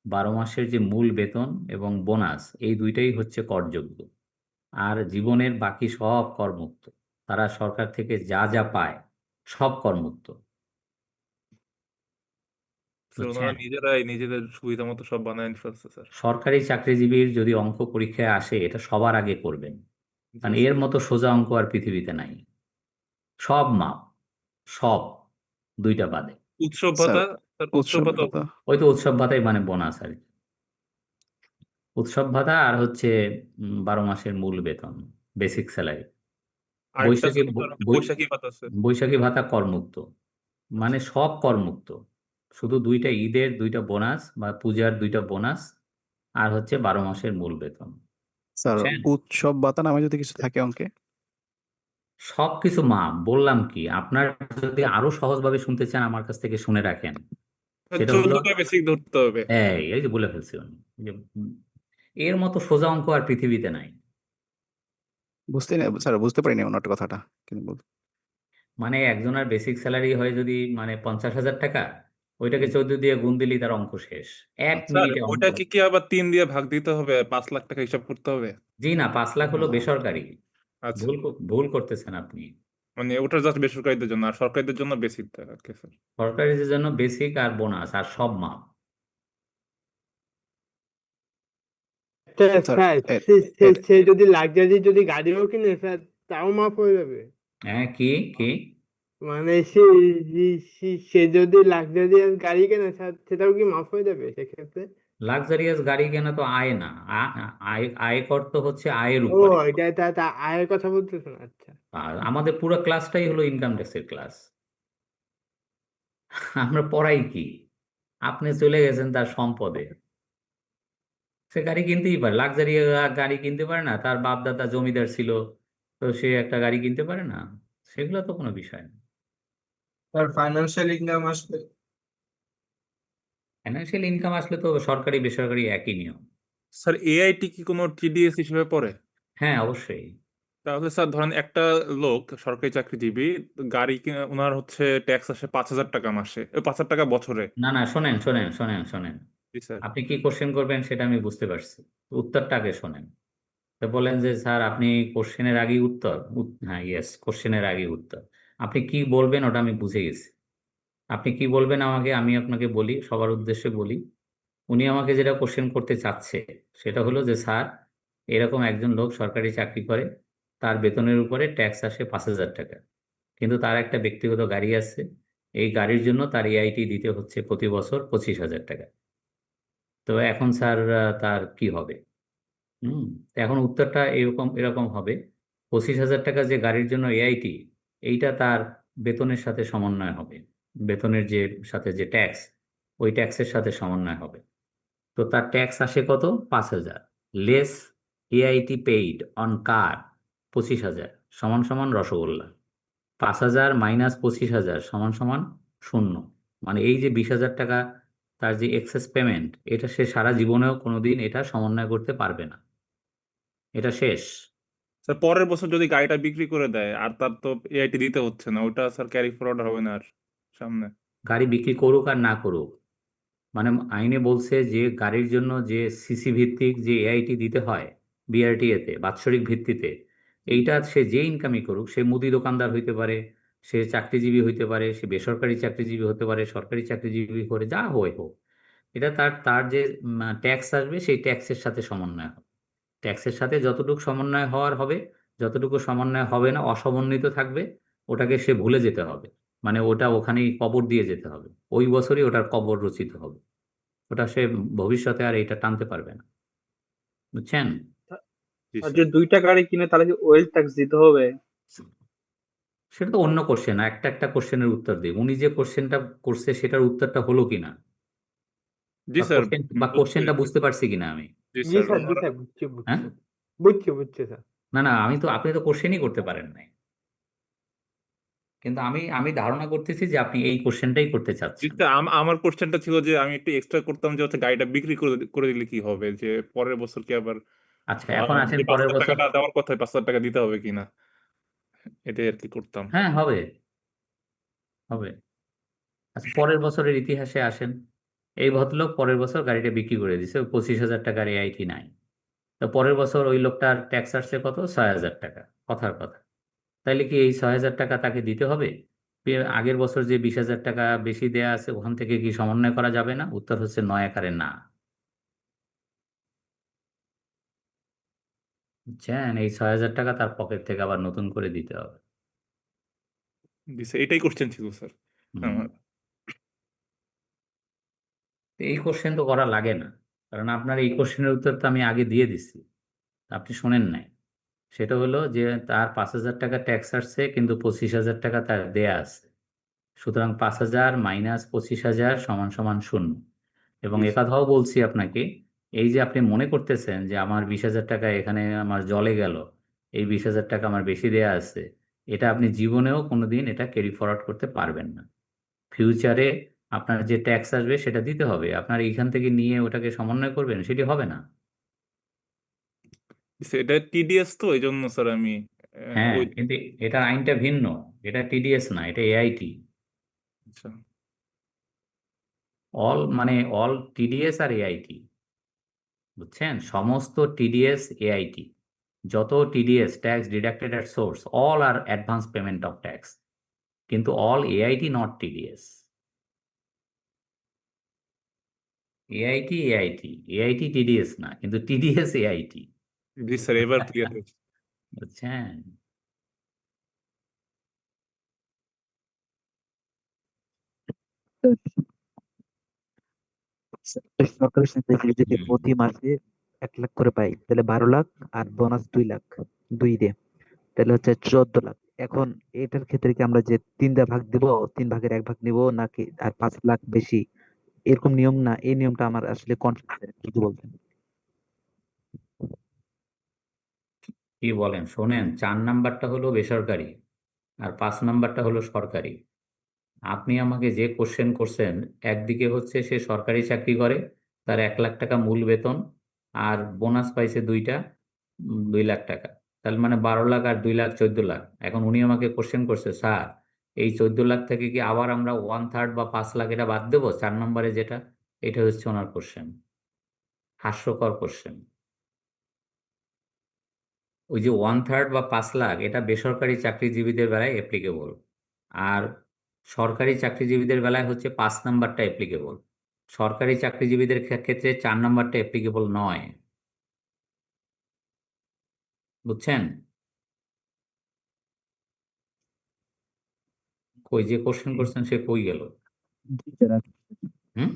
12 মাসের যে মূল বেতন এবং বোনাস, এই দুইটাই হচ্ছে করযোগ্য, আর জীবনের বাকি সব করমুক্ত। তারা সরকার থেকে যা যা পায় সব করমুক্ত, স্যার ওনারা বুঝছেন? নিজেরাই নিজেদের সুবিধা মতো সব বানায় ফেলছে স্যার। সরকারি চাকরিজীবীর যদি অঙ্ক পরীক্ষায় আসে, এটা সবার আগে করবেন, জি কারণ এর স্যার। মতো সোজা অঙ্ক আর পৃথিবীতে নাই। সব মাপ, সব, দুইটা বাদে। উৎসব স্যার ভাতা, স্যার উৎসব উৎসব ভাতা ভাতা। ওই তো উৎসব ভাতাই মানে বোনাস আর কি। উৎসব ভাতা আর হচ্ছে 12 মাসের মূল বেতন, বেসিক স্যালারি। আরেকটা বৈশাখী ছিল স্যার, বৈশাখী ভাতা স্যার। বৈশাখী ভাতা করমুক্ত, মানে আচ্ছা। সব করমুক্ত, শুধু দুইটা ঈদের দুইটা বোনাস বা পূজার দুইটা বোনাস, আর হচ্ছে 12 মাসের মূল বেতন, স্যার বুঝছেন? উৎসব ভাতা নামে যদি কিছু থাকে অঙ্কে? সবকিছু মাপ, বললাম কি, আপনার যদি আরো সহজভাবে শুনতে চান আমার কাছ থেকে শুনে রাখেন, সেটা হলো 14টা বেসিক ধরতে হবে। এই যে বলে ফেলছি আমি, যে এর মতো সোজা অঙ্ক আর পৃথিবীতে নাই। স্যার বুঝতে পারিনি ওনার কথাটা, কিন্তু মানে একজনের বেসিক স্যালারি হয় যদি মানে 50,000 টাকা, ওইটাকে 14 দিয়ে গুণ দিলেই তার অঙ্ক শেষ, এক স্যার মিনিটে অঙ্ক। ওইটাকে কি আবার 3 দিয়ে ভাগ দিতে হবে? 5 লাখ টাকা হিসাব করতে হবে? জি না, 5 লাখ হলো বেসরকারি। আচ্ছা। ভুল করতেছেন আপনি। মানে ওটা জাস্ট বেসরকারিদের জন্য, আর সরকারিদের জন্য বেসিক আর কি স্যার। সরকারিদের জন্য বেসিক আর বোনাস আর সব মাপ। স্যার স্যার সে যদি লাক্সারি যদি গাড়িও কিনে স্যার তাও মাফ হয়ে যাবে? হ্যাঁ, কি কি মানে সে যদি লাক্সারিয়াস গাড়ি কেনে স্যার সেটাও কি মাফ হয়ে যাবে সেক্ষেত্রে? লাক্সারিয়াস গাড়ি কেনা তো আয় না, আয়কর তো হচ্ছে আয়ের ও উপরে। এটা আয়ের কথা বলতেছেন, আচ্ছা। আর আমাদের পুরো ক্লাসটাই হলো ইনকাম ট্যাক্সের ক্লাস। আমরা পড়াই কি? আপনি চলে গেছেন তার সম্পদে, সে গাড়ি কিনতেই পারে, লাক্সারি গাড়ি কিনতে পারে না, তার বাপ দাদা জমিদার ছিল, তো সে একটা গাড়ি কিনতে পারে না, সেগুলো তো কোনো বিষয় না। স্যার ফাইন্যান্সিয়াল ইনকাম আসবে? ফাইন্যান্সিয়াল ইনকাম আসলে তো সরকারি বেসরকারি একই নিয়ম। স্যার এআইটি কি কোনো টিডিএস হিসেবে পড়ে? হ্যাঁ, অবশ্যই। তাহলে স্যার ধরেন একটা লোক সরকারি চাকরিজীবী, গাড়ি ওনার হচ্ছে ট্যাক্স আসে 5,000 টাকা মাসে, 5,000 টাকা বছরে। না না, শোনেন শোনেন শোনেন শোনেন, জি স্যার। আপনি কি কোশ্চেন করবেন সেটা আমি বুঝতে পারছি, উত্তরটা আগে শোনেন। তো বলেন যে স্যার আপনি কোশ্চেনের আগেই উত্তর, হ্যাঁ ইয়েস, কোশ্চেনের আগেই উত্তর। আপনি কি বলবেন ওটা আমি বুঝে গেছি। আপনি কি বলবেন আমাকে, আমি আপনাকে বলি, সবার উদ্দেশ্যে বলি। উনি আমাকে যেটা কোশ্চেন করতে চাচ্ছে সেটা হলো যে স্যার, এরকম একজন লোক সরকারি চাকরি করে, তার বেতনের উপরে ট্যাক্স আসে 5,000 টাকা, কিন্তু তার একটা ব্যক্তিগত গাড়ি আছে, এই গাড়ির জন্য তার এআইটি দিতে হচ্ছে প্রতি বছর 25,000 টাকা। তো এখন স্যার তার কি হবে? হুম তো এখন উত্তরটা এরকম এরকম হবে, 25,000 টাকা যে গাড়ির জন্য এআইটি, এইটা তার বেতনের সাথে সমন্বয় হবে, বেতনের যে সাথে যে ট্যাক্স, ওই ট্যাক্সের সাথে সমন্বয় হবে। তো তার ট্যাক্স আসে কত? 5,000 লেস এআইটি পেইড অন কার 25,000 সমান সমান রসগোল্লা। 5,000 মাইনাস 25,000 সমান সমান 0। মানে এই যে 20,000 টাকা তার যে এক্সেস পেমেন্ট, এটা সে সারা জীবনেও কোনোদিন এটা সমন্বয় করতে পারবে না, এটা শেষ। স্যার পরের বছর যদি গাড়িটা বিক্রি করে দেয় আর তার তো এআইটি দিতে হচ্ছে না, ওটা স্যার ক্যারি ফরওয়ার্ড হবে না আর সামনে? গাড়ি বিক্রি করুক আর না করুক, মানে আইনে বলছে যে গাড়ির জন্য যে সিসি ভিত্তিক যে এআইটি দিতে হয় বিআরটিএতে বাৎসরিক ভিত্তিতে, এইটা সে যে ইনকামই করুক, সে মুদি দোকানদার হইতে পারে, সে চাকরিজীবী হইতে পারে, সে বেসরকারি চাকরিজীবী হতে পারে, সরকারি চাকরিজীবী করে যা হয় হোক, এটা তার তার যে ট্যাক্স আসবে সেই ট্যাক্সের সাথে সমন্বয় হবে। ট্যাক্সের সাথে যতটুকু সমন্বয় হওয়ার হবে, যতটুকু সমন্বয় হবে না অসমন্বিত থাকবে, ওটাকে সে ভুলে যেতে হবে, মানে ওটা ওখানেই কবর দিয়ে যেতে হবে, ওই বছরই ওটার কবর রচিত হবে, ওটা সে ভবিষ্যতে আর এটা টানতে পারবে না, বুঝছেন? জি আর স্যার। যে 2টা গাড়ি কিনে তাহলে কি ওয়েলথ ট্যাক্স দিতে হবে? সেটা তো অন্য কোশ্চেন, একটা একটা কোশ্চেনের উত্তর দিই, উনি যে কোশ্চেনটা করছে সেটার উত্তরটা হলো কিনা, জি স্যার, বা বুঝতে কোশ্চেনটা পেরেছি। বুঝতে পারছি কিনা আমি। জি জি স্যার স্যার, জি ওনারা। স্যার, বুঝছি হ্যাঁ, বুঝছি স্যার। না না, আপনি তো কোশ্চেনই করতে পারেন নাই, কিন্তু আমি আমি ধারণা করতেছি যে আপনি এই কোশ্চেনটাই করতে জি চাচ্ছেন। স্যার, আমার কোশ্চেনটা ছিল যে আমি একটু এক্সট্রা করতাম যে হচ্ছে গাড়িটা বিক্রি করে করে দিলে কি হবে, যে পরের বছর কি আবার আচ্ছা, এখন আসেন যে পাঁচ পরের হাজার বছর। টাকাটা দেওয়ার কথা 5,000 টাকা দিতে হবে কিনা, এটাই আর কি করতাম। হ্যাঁ, হবে হবে। আচ্ছা, পরের বছরের ইতিহাসে আসেন। এই ভদ্রলোক পরের বছর গাড়িটা বিক্রি করে দিছে, ওই 25,000 টাকার এআইটি নাই। তো পরের বছর ওই লোকটার ট্যাক্স আসছে কত? 6,000 টাকা, কথার কথা। তাইলে কি এই 6,000 টাকা তাকে দিতে হবে? আগের বছর যে 20,000 টাকা বেশি দেয়া আছে ওখান থেকে কি সমন্বয় করা যাবে না? উত্তর হচ্ছে 9 আকারে না। বুঝছেন? এই 6,000 টাকা তার পকেট থেকে আবার নতুন করে দিতে হবে। জি স্যার, এটাই কোশ্চেন ছিল স্যার হুম আমার। তো এই কোশ্চেন তো করা লাগে না, কারণ আপনার এই কোশ্চেনের উত্তর তো আমি আগে দিয়ে দিচ্ছি, আপনি শোনেন নাই। সেটা হলো যে তার 5,000 টাকা ট্যাক্স আসছে, কিন্তু 25,000 টাকা তার দেয়া আছে, সুতরাং 5,000 মাইনাস 25,000 সমান সমান 0। এবং জি স্যার। একথাও বলছি আপনাকে, এই যে আপনি মনে করতেছেন যে আমার 20,000 টাকা এখানে আমার জলে গেল, এই 20,000 টাকা আমার বেশি দেয়া আছে, এটা আপনি জীবনেও কোনোদিন এটা ক্যারি ফরওয়ার্ড করতে পারবেন না। ফিউচারে আপনার যে ট্যাক্স আসবে সেটা দিতে হবে, আপনার এইখান থেকে নিয়ে ওটাকে সমন্বয় করবেন, সেটি হবে না। জি স্যার, এটা টিডিএস তো এই জন্য স্যার আমি হ্যাঁ, ওই। কিন্তু এটার আইনটা ভিন্ন, এটা টিডিএস না, এটা এআইটি। আচ্ছা। মানে অল টিডিএস আর এআইটি, বুঝছেন? সমস্ত টিডিএস এআইটি, যত TDS tax deducted at source all আর অ্যাডভান্স পেমেন্ট অফ ট্যাক্স, কিন্তু all AIT not TDS. AIT TDS না, কিন্তু টিডিএস এআইটি। জি স্যার, এবার ক্লিয়ার হয়েছে। বুঝছেন? সরকারি চাকরি যদি হুম। প্রতি মাসে 1 লাখ করে পাই, তাহলে 12 লাখ, আর বোনাস 2 লাখ, 2 দিয়ে তাহলে হচ্ছে 14 লাখ। এখন এটার ক্ষেত্রে কি আমরা যে 3 ভাগ দিব, 3 ভাগের 1 ভাগ নিব নাকি আর 5 লাখ বেশি, এরকম নিয়ম না? এই নিয়মটা আমার আসলে কনফিউজ, কি বলবেন? কি বলেন শোনেন, 4 নাম্বারটা হলো বেসরকারি আর 5 নাম্বারটা হলো সরকারি। আপনি আমাকে যে কোশ্চেন করছেন, একদিকে হচ্ছে সে সরকারি চাকরি করে, তার 1 লাখ টাকা মূল বেতন, আর বোনাস পাইছে 2 লাখ টাকা, তাহলে মানে 12 লাখ আর 2 লাখ 14 লাখ। এখন উনি আমাকে কোশ্চেন করছে, স্যার এই 14 লাখ থেকে কি আবার আমরা 1/3 বা 5 লাখ এটা বাদ দেবো 4 নম্বরে যেটা? এটা হচ্ছে ওনার কোশ্চেন, হাস্যকর কোশ্চেন। ওই যে 1/3 বা 5 লাখ এটা বেসরকারি চাকরিজীবীদের বেলায় অ্যাপ্লিকেবল, আর সরকারি চাকরিজীবীদের বেলায় হচ্ছে 5 নাম্বারটা অ্যাপ্লিকেবল। সরকারি চাকরিজীবীদের ক্ষেত্রে 4 নাম্বারটা অ্যাপ্লিকেবল নয়। বুঝছেন? কই যে কোশ্চেন করছেন সে কই গেল? জি স্যার, হুম?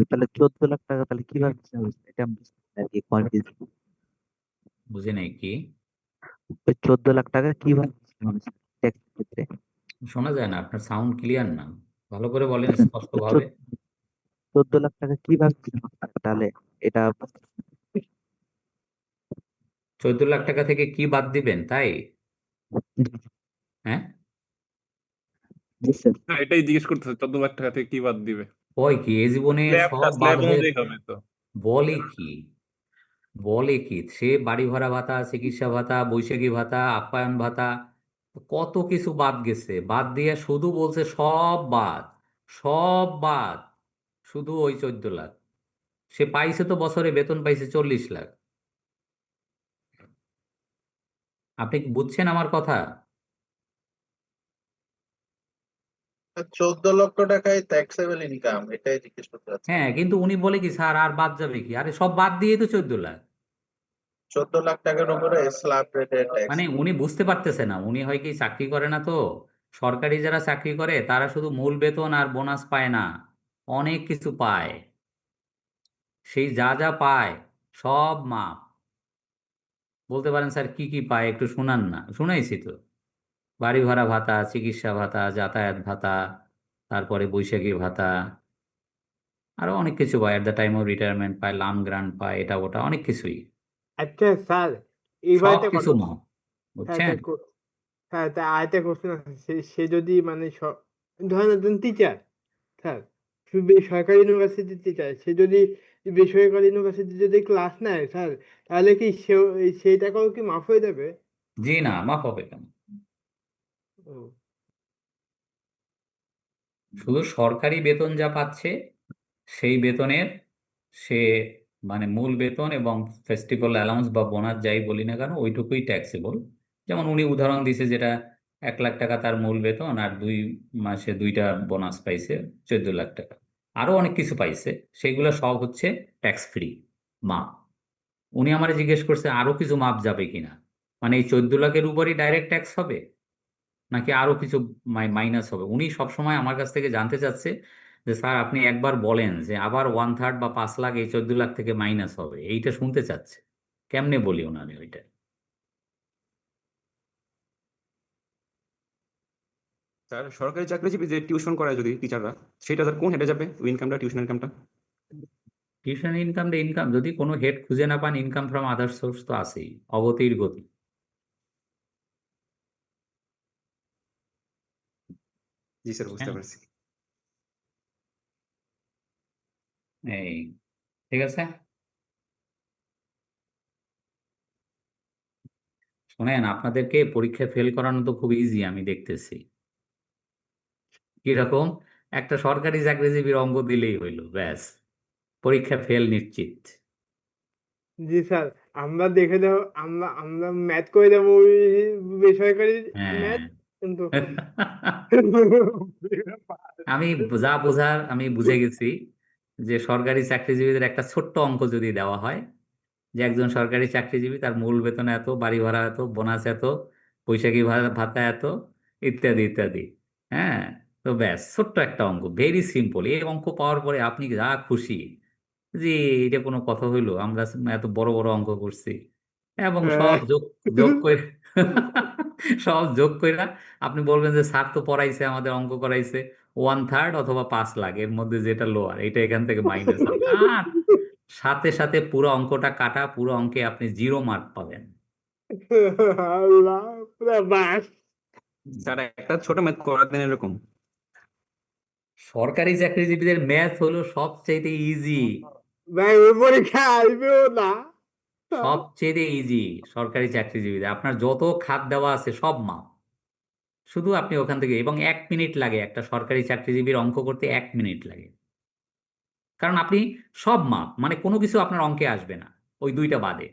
তাহলে 14 লাখ টাকা তাহলে কিভাবে হিসাব হচ্ছে? এটা আমি বুঝতে পারি আর কি, কনফিউজ। বুঝে নাই কি? ওই 14 লাখ টাকা কিভাবে হিসাব হচ্ছে ট্যাক্সের ক্ষেত্রে? শোনা যায় না, আপনার সাউন্ড ক্লিয়ার না, ভালো করে বলেন স্পষ্টভাবে। 14 লাখ টাকা কিভাবে হিসাব হচ্ছে তাহলে? এটা 14 লাখ টাকা থেকে কি বাদ দিবেন তাই? হ্যাঁ, জি স্যার। হ্যাঁ, এটাই জিজ্ঞেস করতেছে 14 লাখ টাকা থেকে কি বাদ দিবে। কয় কি এই জীবনে সব বাদ স্ল্যাব হয়ে অনুযায়ী হবে তো। বলে কি? বলে কি সে বাড়ি ভাড়া ভাতা, চিকিৎসা ভাতা, বৈশাখী ভাতা, আপ্যায়ন ভাতা, কত কিছু বাদ গেছে, বাদ দিয়ে শুধু বলছে সব বাদ, সব বাদ, শুধু ওই 14 লাখ। সে পাইছে তো বছরে বেতন পাইছে 40 লাখ। আপনি কি বুঝছেন আমার কথা? 14 লক্ষ টাকায় ট্যাক্সেবল ইনকাম, এটাই জিজ্ঞেস করতে চাচ্ছি। হ্যাঁ, কিন্তু উনি বলে কি স্যার আর বাদ যাবে কি? আরে সব বাদ দিয়ে তো 14 লাখ। 14 লাখ টাকার উপরে স্ল্যাব রেটের ট্যাক্স। মানে উনি বুঝতে পারতেছে না, উনি হয় কি চাকরি করে না তো। সরকারি যারা চাকরি করে তারা শুধু মূল বেতন আর বোনাস পায় না, অনেক কিছু পায়। সেই যা যা পায় সব মাপ। বলতে পারেন স্যার কি কি পায় একটু শুনান না? শুনাইছি তো, বাড়ি ভাড়া ভাতা, চিকিৎসা ভাতা, যাতায়াত ভাতা, তারপরে বৈশাখী ভাতা, আরো অনেক কিছু পায়, at the time of retirement পায়, লাম গ্রান্ট পায়, এটা ওটা অনেক কিছুই, আচ্ছা স্যার, এইবার সব একটা কিছু কথা। মাপ। হ্যাঁ বুঝছেন? স্যার, হ্যাঁ তা আরেকটা কোশ্চেন আছে। সে যদি মানে ধরেন একজন টিচার, স্যার, সে বেসরকারি ইউনিভার্সিটির টিচার, সে যদি বেসরকারি ইউনিভার্সিটি যদি ক্লাস নেয় স্যার, তাহলে কি সেই টাকাও কি মাফ হয়ে যাবে? জি না, মাপ হবে কেন? ও, শুধু সরকারি বেতন যা পাচ্ছে সেই বেতনের সে মানে মূল বেতন এবং ফেস্টিভ্যাল অ্যালাউন্স বা বোনাস যাই বলি না কেন ওইটুকুই ট্যাক্সেবল। যেমন উনি উদাহরণ দিছে যেটা 1 লাখ টাকা তার মূল বেতন আর 2 মাসে 2টা বোনাস পাইছে 14 লাখ টাকা, আরো অনেক কিছু পাইছে, সেগুলো সব হচ্ছে ট্যাক্স ফ্রি মাপ। উনি আমার জিজ্ঞেস করছে আরো কিছু মাপ যাবে কিনা, মানে এই 14 লাখের উপরই ডাইরেক্ট ট্যাক্স হবে নাকি আরো কিছু মাইনাস হবে। উনি সবসময় আমার কাছ থেকে জানতে চাচ্ছে যে স্যার আপনি একবার বলেন যে আবার 1/3 বা 5 লাখ এই 14 লাখ থেকে মাইনাস হবে, এইটা শুনতে চাচ্ছে। কেমনে বলি ওনারে ওইটা? স্যার সরকারি চাকরিজীবী যে টিউশন করায় যদি টিচাররা, সেটা স্যার কোন হেডে যাবে ওই ইনকামটা, টিউশন ইনকামটা? টিউশন ইনকাম যদি কোনো হেড খুঁজে না পান, ইনকাম ফ্রম আদার সোর্স তো আছেই, অগতির গতি। জি স্যার, বুঝতে হ্যাঁ, পারছি। এই ঠিক আছে। শোনেন, আপনাদেরকে পরীক্ষায় ফেল করানো তো খুব ইজি, আমি দেখতেছি। কিরকম? একটা সরকারি চাকরিজীবীর অঙ্ক দিলেই হইল, ব্যাস পরীক্ষা ফেল নিশ্চিত। জি স্যার, আমরা দেখে দেবো, আমরা ম্যাথ করে দেবো ওই বেসরকারি হ্যাঁ ম্যাথ, কিন্তু আমি যা বোঝার আমি বুঝে গেছি যে সরকারি চাকরিজীবীদের একটা ছোট্ট অঙ্ক যদি দেওয়া হয় যে একজন সরকারি চাকরিজীবী তার মূল বেতন এত, বাড়ি ভাড়া এত, বোনাস এত, বৈশাখী ভাতা এত, ইত্যাদি ইত্যাদি। হ্যাঁ, তো ব্যাস ছোট্ট একটা অঙ্ক, ভেরি সিম্পল। এই অঙ্ক পাওয়ার পরে আপনি যা খুশি যে এটা কোনো কথা হইলো, আমরা এত বড় বড় অঙ্ক করছি এবং সব যোগ যোগ করে সব যোগ করে আপনি বলবেন যে স্যার তো পড়াইছে, আমাদের অঙ্ক করাইছে 1/3 অথবা 5 লাখ, এর মধ্যে যেটা লোয়ার এটা এখান থেকে মাইনাস হবে, আর সাথে সাথে পুরো অঙ্কটা কাটা, পুরো অঙ্কে আপনি 0 মার্ক পাবেন। আল্লাহ, পুরা বাস। স্যার একটা ছোট ম্যাথ করার দেন এরকম। সরকারি চাকরিজীবীদের ম্যাথ হলো সবচেয়ে ইজি, ভাই ওই পরীক্ষা আসবেও না। সবচেয়ে ইজি। সরকারি চাকরিজীবীদের আপনার যত খাত দেওয়া আছে সব মাপ, শুধু আপনি ওখান থেকে, এবং 1 মিনিট লাগে একটা সরকারি চাকরিজীবীর অঙ্ক করতে, 1 মিনিট লাগে। কারণ আপনি সব মাপ, মানে কোনো কিছু আপনার অঙ্কে আসবে না ওই দুইটা বাদে।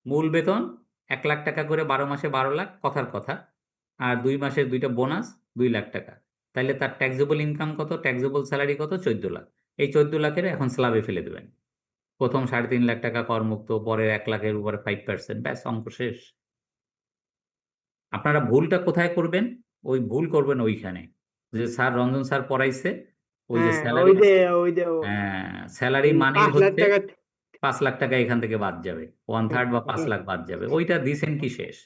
মূল বেতন 1 লাখ টাকা করে, 12 মাসে 12 লাখ, কথার কথা, আর 2 মাসের দুইটা বোনাস 2 লাখ টাকা। তাইলে তার ট্যাক্সেবল ইনকাম কত, ট্যাক্সেবল স্যালারি কত, 14 লাখ। এই 14 লাখের এখন স্ল্যাবে ফেলে দেবেন। প্রথম 3.5 লাখ টাকা করমুক্ত, পরের 1 লাখের উপরে 5%, ব্যাস অঙ্ক শেষ। আপনারা ভুলটা কোথায় করবেন? ওই ভুল করবেন ওইখানে যে স্যার রঞ্জন স্যার পড়াইছে, ওই যে হ্যাঁ, স্যালারি, ওই যে হ্যাঁ স্যালারি মানেই 5 লাখ হচ্ছে টাকা। 5 লাখ টাকা এখান থেকে বাদ যাবে, 1/3 বা 5 লাখ বাদ যাবে, ওইটা দিছেন কি শেষ।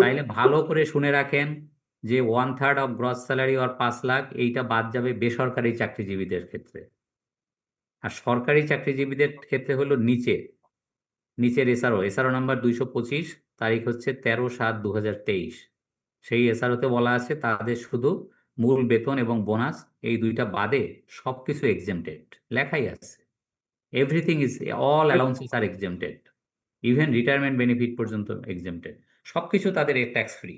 তাইলে ভালো করে শুনে রাখেন যে 1/3 অফ গ্রস স্যালারি আর 5 লাখ, এইটা বাদ যাবে বেসরকারি চাকরিজীবীদের ক্ষেত্রে। আর সরকারি চাকরিজীবীদের ক্ষেত্রে হলো নিচের এসআরও নাম্বার 225, তারিখ হচ্ছে 13/7/2023। সেই এসআরওতে বলা আছে তাদের শুধু মূল বেতন এবং বোনাস এই দুইটা বাদে সবকিছু এক্সেমটেড, লেখাই আছে। এভরিথিং ইজ, অল অ্যালাউন্সেস আর এক্সেমটেড, ইভেন রিটায়ারমেন্ট বেনিফিট পর্যন্ত এক্সেমটেড। সবকিছু তাদের ট্যাক্স ফ্রি,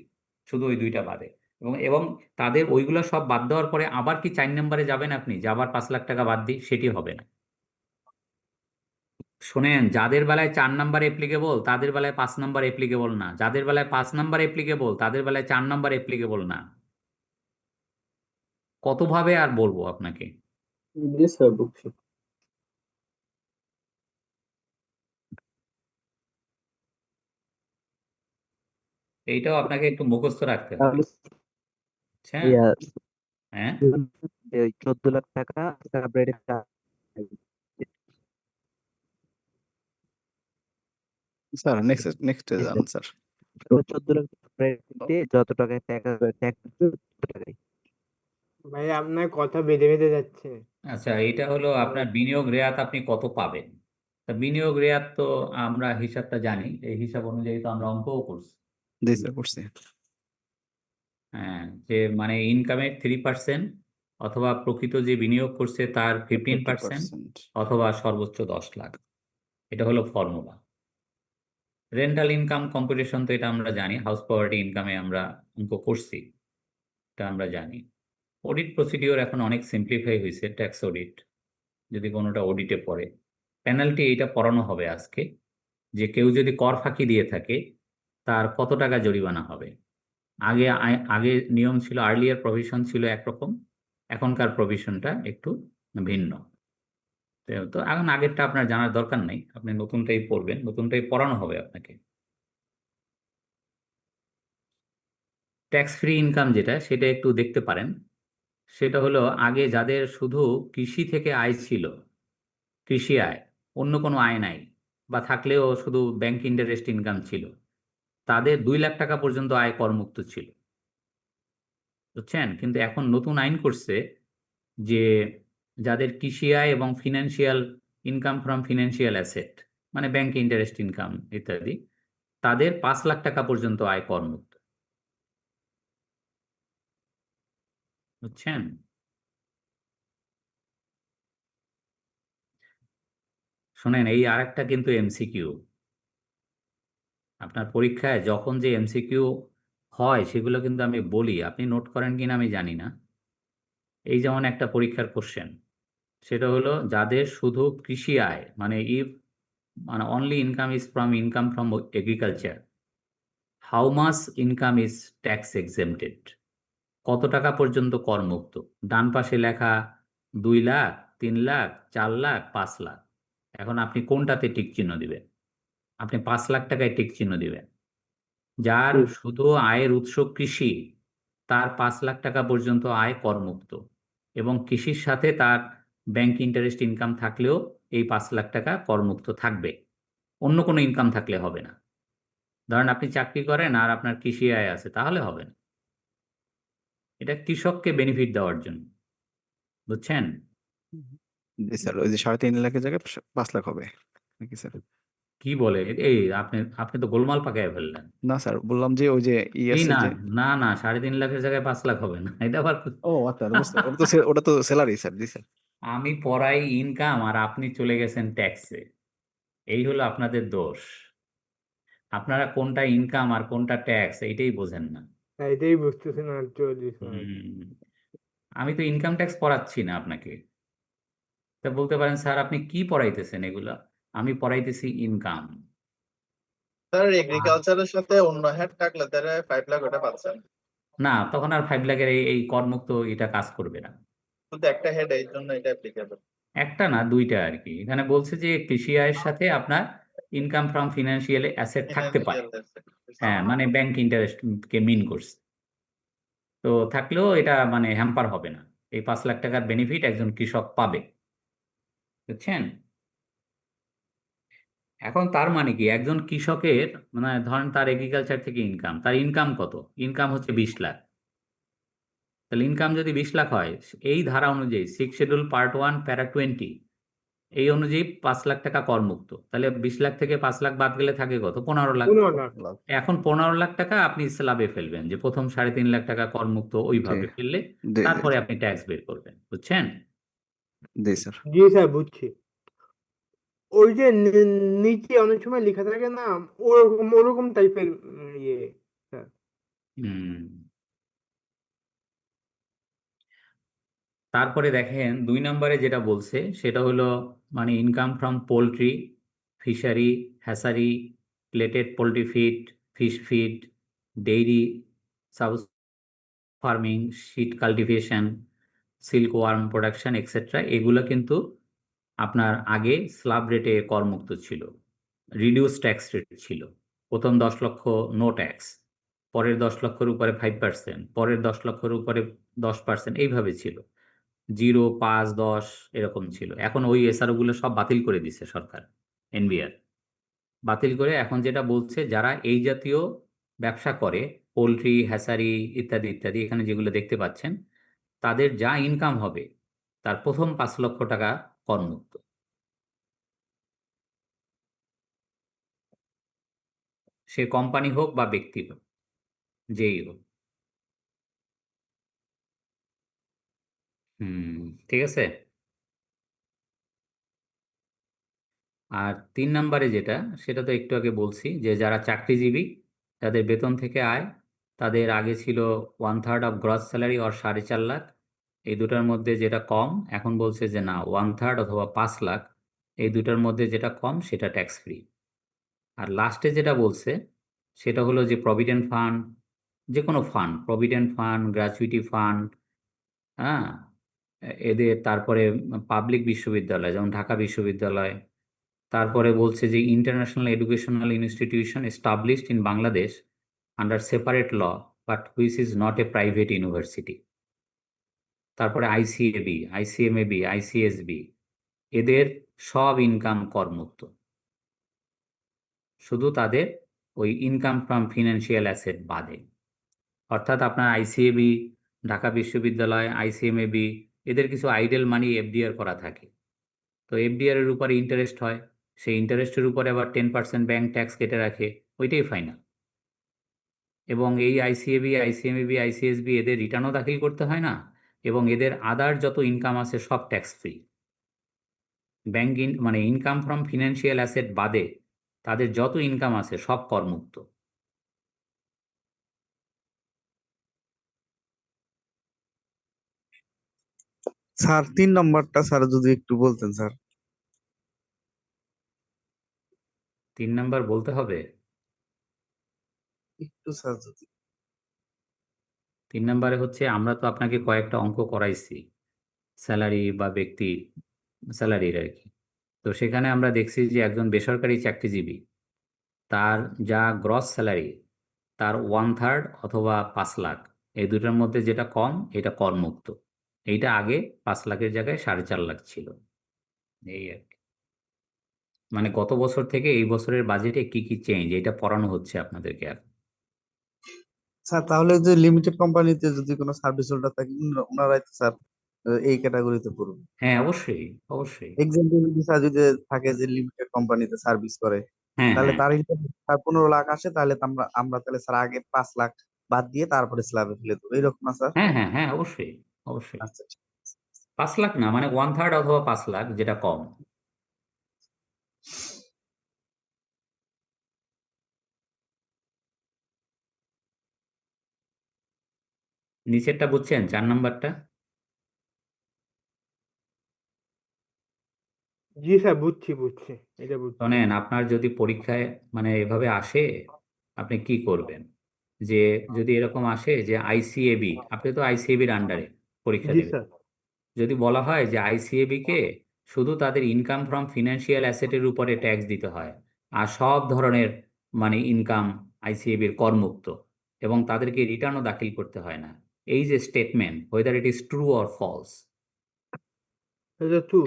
শুধু ওই দুইটা বাদে। এবং তাদের ওইগুলো সব বাদ দেওয়ার পরে আবার কি 4 নম্বরে যাবেন আপনি, যে আবার 5 লাখ টাকা বাদ দিই, সেটি হবে না। শোনেন, যাদের বেলায় 4 নম্বর অ্যাপ্লিকেবল তাদের বেলায় 5 নম্বর অ্যাপ্লিকেবল না, যাদের বেলায় 5 নম্বর অ্যাপ্লিকেবল তাদের বেলায় 4 নম্বর অ্যাপ্লিকেবল না। কতভাবে আর বলবো আপনাকে? জি স্যার, বুঝছি। এইটাও আপনাকে একটু মুখস্থ রাখতে হবে, তাহলে বুঝছেন? ইয়া, হ্যাঁ, ওই 14 লাখ টাকা সাবরেটে স্যার নেক্সট যান স্যার। 14 লাখ সাবরেটে যত টাকায় ট্যাক্স টাকায়। ভাই আপনার কথা বেঁধে বেঁধে যাচ্ছে। আচ্ছা, এটা হলো আপনার বিনিয়োগ রেয়াত, আপনি কত পাবেন। তা বিনিয়োগ রেয়াত তো আমরা হিসাবটা জানি, এই হিসাব অনুযায়ী তো আমরা অঙ্কও করছি। জি স্যার, করছি। হ্যাঁ, যে মানে ইনকামের 3%, অথবা প্রকৃত যে বিনিয়োগ করছে তার 15%, 50%। অথবা সর্বোচ্চ 10 লাখ। এটা হলো ফর্মুলা। রেন্টাল ইনকাম কম্পিটিশন তো এটা আমরা জানি, হাউস প্রপার্টি ইনকামে আমরা অঙ্ক করছি, এটা আমরা জানি। অডিট প্রসিডিওর এখন অনেক সিম্পলিফাই হয়েছে, ট্যাক্স অডিট যদি কোনোটা অডিটে পড়ে, পেনাল্টি এইটা পড়ানো হবে আজকে, যে কেউ যদি কর ফাঁকি দিয়ে থাকে তার কত টাকা জরিমানা হবে। আগে নিয়ম ছিল, আর্লিয়ার প্রভিশন ছিল একরকম, এখনকার প্রভিশনটা একটু ভিন্ন। তো এখন আগেরটা আপনার জানার দরকার নেই, আপনি নতুনটাই পড়বেন, নতুনটাই পড়ানো হবে আপনাকে। ট্যাক্স ফ্রি ইনকাম যেটা, সেটা একটু দেখতে পারেন। সেটা হলো আগে যাদের শুধু কৃষি থেকে আয় ছিল, কৃষি আয়, অন্য কোনো আয় নাই, বা থাকলেও শুধু ব্যাংক ইন্টারেস্ট ইনকাম ছিল, তাদের 2 লাখ টাকা পর্যন্ত আয় করমুক্ত ছিল, বুঝছেন? কিন্তু এখন নতুন আইন করছে যে যাদের কৃষি আয় এবং financial income from financial asset, মানে ব্যাংক ইন্টারেস্ট ইনকাম ইত্যাদি, তাদের 5 লাখ টাকা পর্যন্ত আয় করমুক্ত, বুঝছেন? শোনেন, এই আরেকটা কিন্তু এমসিকিউ, আপনার পরীক্ষায় যখন যে এমসিকিউ হয় সেগুলো কিন্তু আমি বলি, আপনি নোট করেন কিনা আমি জানি না। এই যেমন একটা পরীক্ষার কোশ্চেন, সেটা হলো যাদের শুধু কৃষি আয়, মানে ইফ মানে only income is from agriculture, how much income is tax exempted, কত টাকা পর্যন্ত করমুক্ত। ডান পাশে লেখা 2 লাখ, 3 লাখ, 4 লাখ, 5 লাখ। এখন আপনি কোনটাতে টিক চিহ্ন দিবেন? আপনি 5 লাখ টাকায় টিক চিহ্ন দিবেন। যার হুম। শুধু আয়ের উৎস কৃষি, তার 5 লাখ টাকা পর্যন্ত আয় করমুক্ত, এবং কৃষির সাথে তার ব্যাংক ইন্টারেস্ট ইনকাম থাকলেও এই 5 লাখ টাকা করমুক্ত থাকবে। অন্য কোনো ইনকাম থাকলে হবে না। ধরেন আপনি চাকরি করেন আর আপনার কৃষি আয় আছে, তাহলে হবে না। এটা কৃষককে বেনিফিট দেওয়ার জন্য, বুঝছেন? জি স্যার, ওই যে 3.5 লাখের জায়গায় 5 লাখ হবে নাকি স্যার? কি বলে এই, আপনি আপনি তো গোলমাল পাকায় ফেললেন। না স্যার, বললাম যে ওই যে এই আছে না, যে, না না, 3.5 লাখের জায়গায় 5 লাখ হবে না, এটা আবার ও আচ্ছা, বুঝতে, ওটা তো স্যালারি স্যার। জি স্যার। আমি পড়াই ইনকাম আর আপনি চলে গেছেন ট্যাক্সে। এই হলো আপনাদের দোষ। আপনারা কোনটা ইনকাম আর কোনটা ট্যাক্স এইটাই বোঝেন না। এটাই বুঝতেছি না চৌধুরী সাহেব। হুম, আমি তো ইনকাম ট্যাক্স পড়াচ্ছি না আপনাকে। তা বলতে পারেন স্যার আপনি কি পড়াইতেছেন এগুলা? আমি পড়াইতেছি ইনকাম। স্যার এগ্রিকালচারের সাথে অন্য হেড থাকলে তারা 5 লাখ ওটা পাচ্ছেন, না, তখন আর 5 লাখের এই করমুক্ত এটা কাজ করবে না। শুধু একটা হেড, এই জন্য এটা অ্যাপ্লিকেবল। একটা না, দুইটা আর কি। এখানে বলছে যে কৃষি আয়ের সাথে আপনার ইনকাম ফ্রম ফিনান্সিয়াল অ্যাসেট থাকতে পারে। ফিনান্সিয়াল হ্যাঁ, মানে ব্যাংক ইন্টারেস্ট কে মিন করছে। তো থাকলেও এটা মানে হ্যাম্পার হবে না। এই 5 লাখ টাকার বেনিফিট একজন কৃষক পাবে, বুঝছেন? এখন তার মানে কি, একজন কৃষকের মানে ধরেন তার এগ্রিকালচার থেকে ইনকাম, তার ইনকাম কত? ইনকাম হচ্ছে 20 লাখ। তাহলে ইনকাম যদি 20 লাখ হয়, এই ধারা অনুযায়ী 6 শিডিউল পার্ট 1 প্যারা 20, এই অনুযায়ী 5 লাখ টাকা করমুক্ত। তাহলে 20 লাখ থেকে 5 লাখ বাদ গেলে থাকে কত? 15 লাখ। 15 লাখ। এখন 15 লাখ টাকা আপনি স্ল্যাবে ফেলবেন, যে প্রথম 3.5 লাখ টাকা করমুক্ত জি ওইভাবে ফেললে জি জি তারপরে জি। আপনি ট্যাক্স বের করবেন, বুঝছেন? জি স্যার। জি স্যার বুঝছি। ওই যে নিচে অনেক সময় লেখা থাকে না, ওরকম ওরকম টাইপের ইয়ে স্যার। হুম। তারপরে দেখেন 2 নম্বরে যেটা বলছে সেটা হলো মানে income from poultry, fishery, hatchery, pelleted poultry feed, fish feed, dairy, sub farming, seed cultivation, silk worm production etcetera. এগুলো কিন্তু আপনার আগে স্ল্যাব রেটে করমুক্ত ছিল, রিডিউস ট্যাক্স রেট ছিল। প্রথম 10 লক্ষ নো ট্যাক্স, পরের 10 লক্ষের উপরে 5%, পরের 10 লক্ষের উপরে 10%, এইভাবে ছিল। 0, 5, 10 এরকম ছিল। এখন ওই এসআরও গুলো সব বাতিল করে দিছে সরকার, এনবিআর বাতিল করে এখন যেটা বলছে, যারা এই জাতীয় ব্যবসা করে, পোলট্রি, হ্যাসারি ইত্যাদি ইত্যাদি, এখানে যেগুলো দেখতে পাচ্ছেন, তাদের যা ইনকাম হবে তার প্রথম 5 লক্ষ টাকা করমুক্ত। সে কোম্পানি হোক বা ব্যক্তি হোক, যেই হোক। হুম, ঠিক আছে। আর 3 নম্বরে যেটা, সেটা তো একটু আগে বলছি, যে যারা চাকরিজীবী তাদের বেতন থেকে আয়, তাদের আগে ছিল 1/3 of gross salary or 4.5 lakh. এই দুটার মধ্যে যেটা কম, এখন বলছে যে না, 1/3 অথবা 5 লাখ, এই দুটার মধ্যে যেটা কম সেটা ট্যাক্স ফ্রি। আর লাস্টে যেটা বলছে সেটা হলো যে প্রভিডেন্ট ফান্ড, যে কোনো fund, provident fund, gratuity fund, হ্যাঁ, এদের, তারপরে পাবলিক বিশ্ববিদ্যালয় যেমন ঢাকা বিশ্ববিদ্যালয়, তারপরে বলছে যে international educational institution established in Bangladesh under separate law but which is not a private university, তারপরে আইসিএবি, আইসিএমএবি, আইসিএসবি, এদের সব ইনকাম করমুক্ত, শুধু তাদের ওই ইনকাম ফ্রম ফিনান্সিয়াল অ্যাসেট বাদে। অর্থাৎ আপনার আইসিএবি, ঢাকা বিশ্ববিদ্যালয়, আইসিএমএবি, এদের কিছু আইডেল মানি এফডিআর করা থাকে। তো এফডিআর এর উপরে ইন্টারেস্ট হয়, সেই ইন্টারেস্টের উপরে আবার 10% ব্যাংক ট্যাক্স কেটে রাখে, ওইটাই ফাইনাল। এবং এই আইসিএবি, আইসিএমএবি, আইসিএসবি, এদের রিটার্নও দাখিল করতে হয় না, এবং এদের আদার যত ইনকাম আছে সব ট্যাক্স ফ্রি। ব্যাংক মানে ইনকাম ফ্রম ফিনান্সিয়াল অ্যাসেট বাদে তাদের যত ইনকাম আছে সব করমুক্ত। স্যার 3 নম্বরটা স্যার যদি একটু বলতেন স্যার। 3 নাম্বার বলতে হবে। একটু স্যার যদি 3 নাম্বারে হচ্ছে আমরা তো আপনাকে কয়েকটা অঙ্ক করাইছি স্যালারি বা ব্যক্তির স্যালারির আর কি। তো সেখানে আমরা দেখছি যে একজন বেসরকারি চাকরিজীবী তার যা গ্রস স্যালারি তার 1/3 অথবা 5 লাখ, এই দুটোর মধ্যে যেটা কম এটা করমুক্ত। এইটা আগে 5 লাখের জায়গায় 4.5 লাখ ছিল। এই আর কি। মানে গত বছর থেকে এই বছরের বাজেটে কি কি চেঞ্জ এটা পড়ানো হচ্ছে আপনাদেরকে এখন। স্যার তাহলে যে লিমিটেড কোম্পানিতে যদি কোনো সার্ভিস হোল্ডার থাকে ওনারাই তো স্যার এই ক্যাটাগরিতে পড়বে। হ্যাঁ, অবশ্যই অবশ্যই। এক্সাম্পল স্যার যদি থাকে যে লিমিটেড কোম্পানিতে সার্ভিস করে হ্যাঁ তাহলে হ্যাঁ তার হিসাবে 15 লাখ আসে, তাহলে তো আমরা আমরা তাহলে স্যার আগে 5 লাখ বাদ দিয়ে তারপরে স্ল্যাবে ফেলে দেবো, এইরকম না স্যার? হ্যাঁ হ্যাঁ হ্যাঁ, অবশ্যই অবশ্যই। আচ্ছা ঠিক 5 লাখ না, মানে 1/3 অথবা 5 লাখ যেটা কম। নিচেরটা বুঝছেন, 4 নাম্বারটা? জি স্যার, বুঝছি বুঝছি, এটা বুঝছি। শোনেন, আপনার যদি পরীক্ষায় মানে এভাবে আসে আপনি কি করবেন, যে যদি এরকম আসে যে আইসিএবি, আপনি তো আইসিএবির আন্ডারে পরীক্ষা জি দেবেন, স্যার। যদি বলা হয় যে আইসিএবি কে শুধু তাদের ইনকাম ফ্রম ফিনান্সিয়াল অ্যাসেটের উপরে ট্যাক্স দিতে হয়, আর সব ধরনের মানে ইনকাম আইসিএবির করমুক্ত, এবং তাদেরকে রিটার্নও দাখিল করতে হয় না, এই যে statement, whether it is true or false. এটা ট্রু।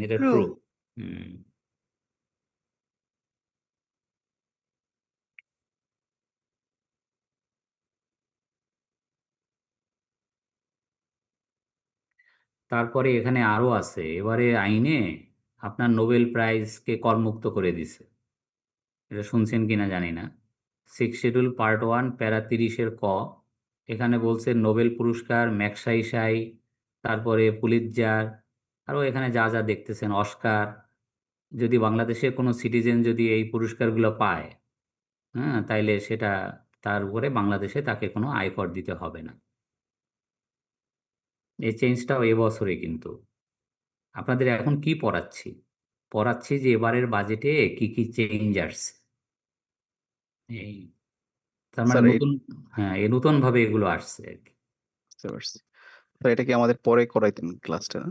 এটা ট্রু। তারপরে এখানে আরো আছে, এবারে আইনে আপনার নোবেল প্রাইজকে করমুক্ত করে দিছে, এটা শুনছেন কিনা জানি না। 6 শিডিউল পার্ট 1 প্যারা 30-এর ক, এখানে বলছে নোবেল পুরস্কার, ম্যাগসাইসাই, তারপরে পুলিৎজার, আরও এখানে যা যা দেখতেছেন, অস্কার, যদি বাংলাদেশের কোনো সিটিজেন যদি এই পুরস্কারগুলো পায়, হ্যাঁ, তাইলে সেটা তার উপরে বাংলাদেশে তাকে কোনো আয়কর দিতে হবে না। এই চেঞ্জটাও এবছরে কিন্তু। আপনাদের এখন কি পড়াচ্ছি যে এবারের বাজেটে কি কি চেঞ্জ আসছে, এই তার মানে স্যার এই নতুন, হ্যাঁ, এই নতুন ভাবে এগুলো আসছে আর কি। বুঝতে পারছি। স্যার এটা কি আমাদের পরে করাইতেন ক্লাসটা, না?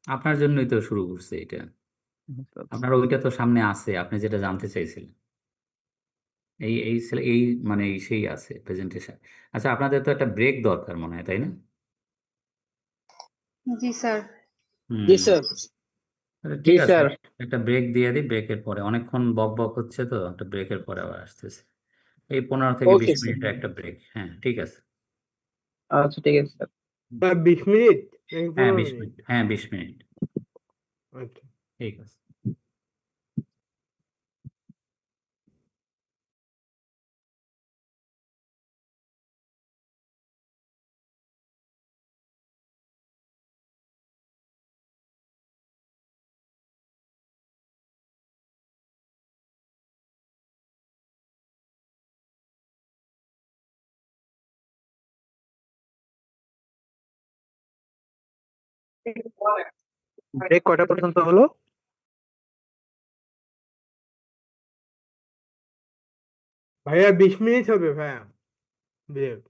আপনার জন্যই তো শুরু করছে এটা, আচ্ছা, আচ্ছা। আপনার ওইটা তো সামনে আছে, আপনি যেটা জানতে চাইছিলেন, এই মানে এই সেই আছে প্রেজেন্টেশন। আচ্ছা, আপনাদের তো একটা ব্রেক দরকার মনে হয়, তাই না? জি স্যার। হুম। জি স্যার। আচ্ছা, জি ঠিক আছে, স্যার। একটা ব্রেক দিয়ে দিই, ব্রেকের পরে অনেকক্ষণ বক বক হচ্ছে, তো একটা ব্রেকের পরে আবার আসতেছে। এই 15 থেকে 20 ওকে স্যার। মিনিটের একটা ব্রেক, হ্যাঁ ঠিক আছে। আচ্ছা ঠিক আছে স্যার। স্যার 20 মিনিট নাকি হ্যাঁ 15 20 মিনিট? মিনিট, হ্যাঁ 20 মিনিট, আচ্ছা। ঠিক আছে। ব্রেক কয়টা পর্যন্ত হলো? ভাইয়া 20 মিনিট হবে ভাইয়া ব্রেক।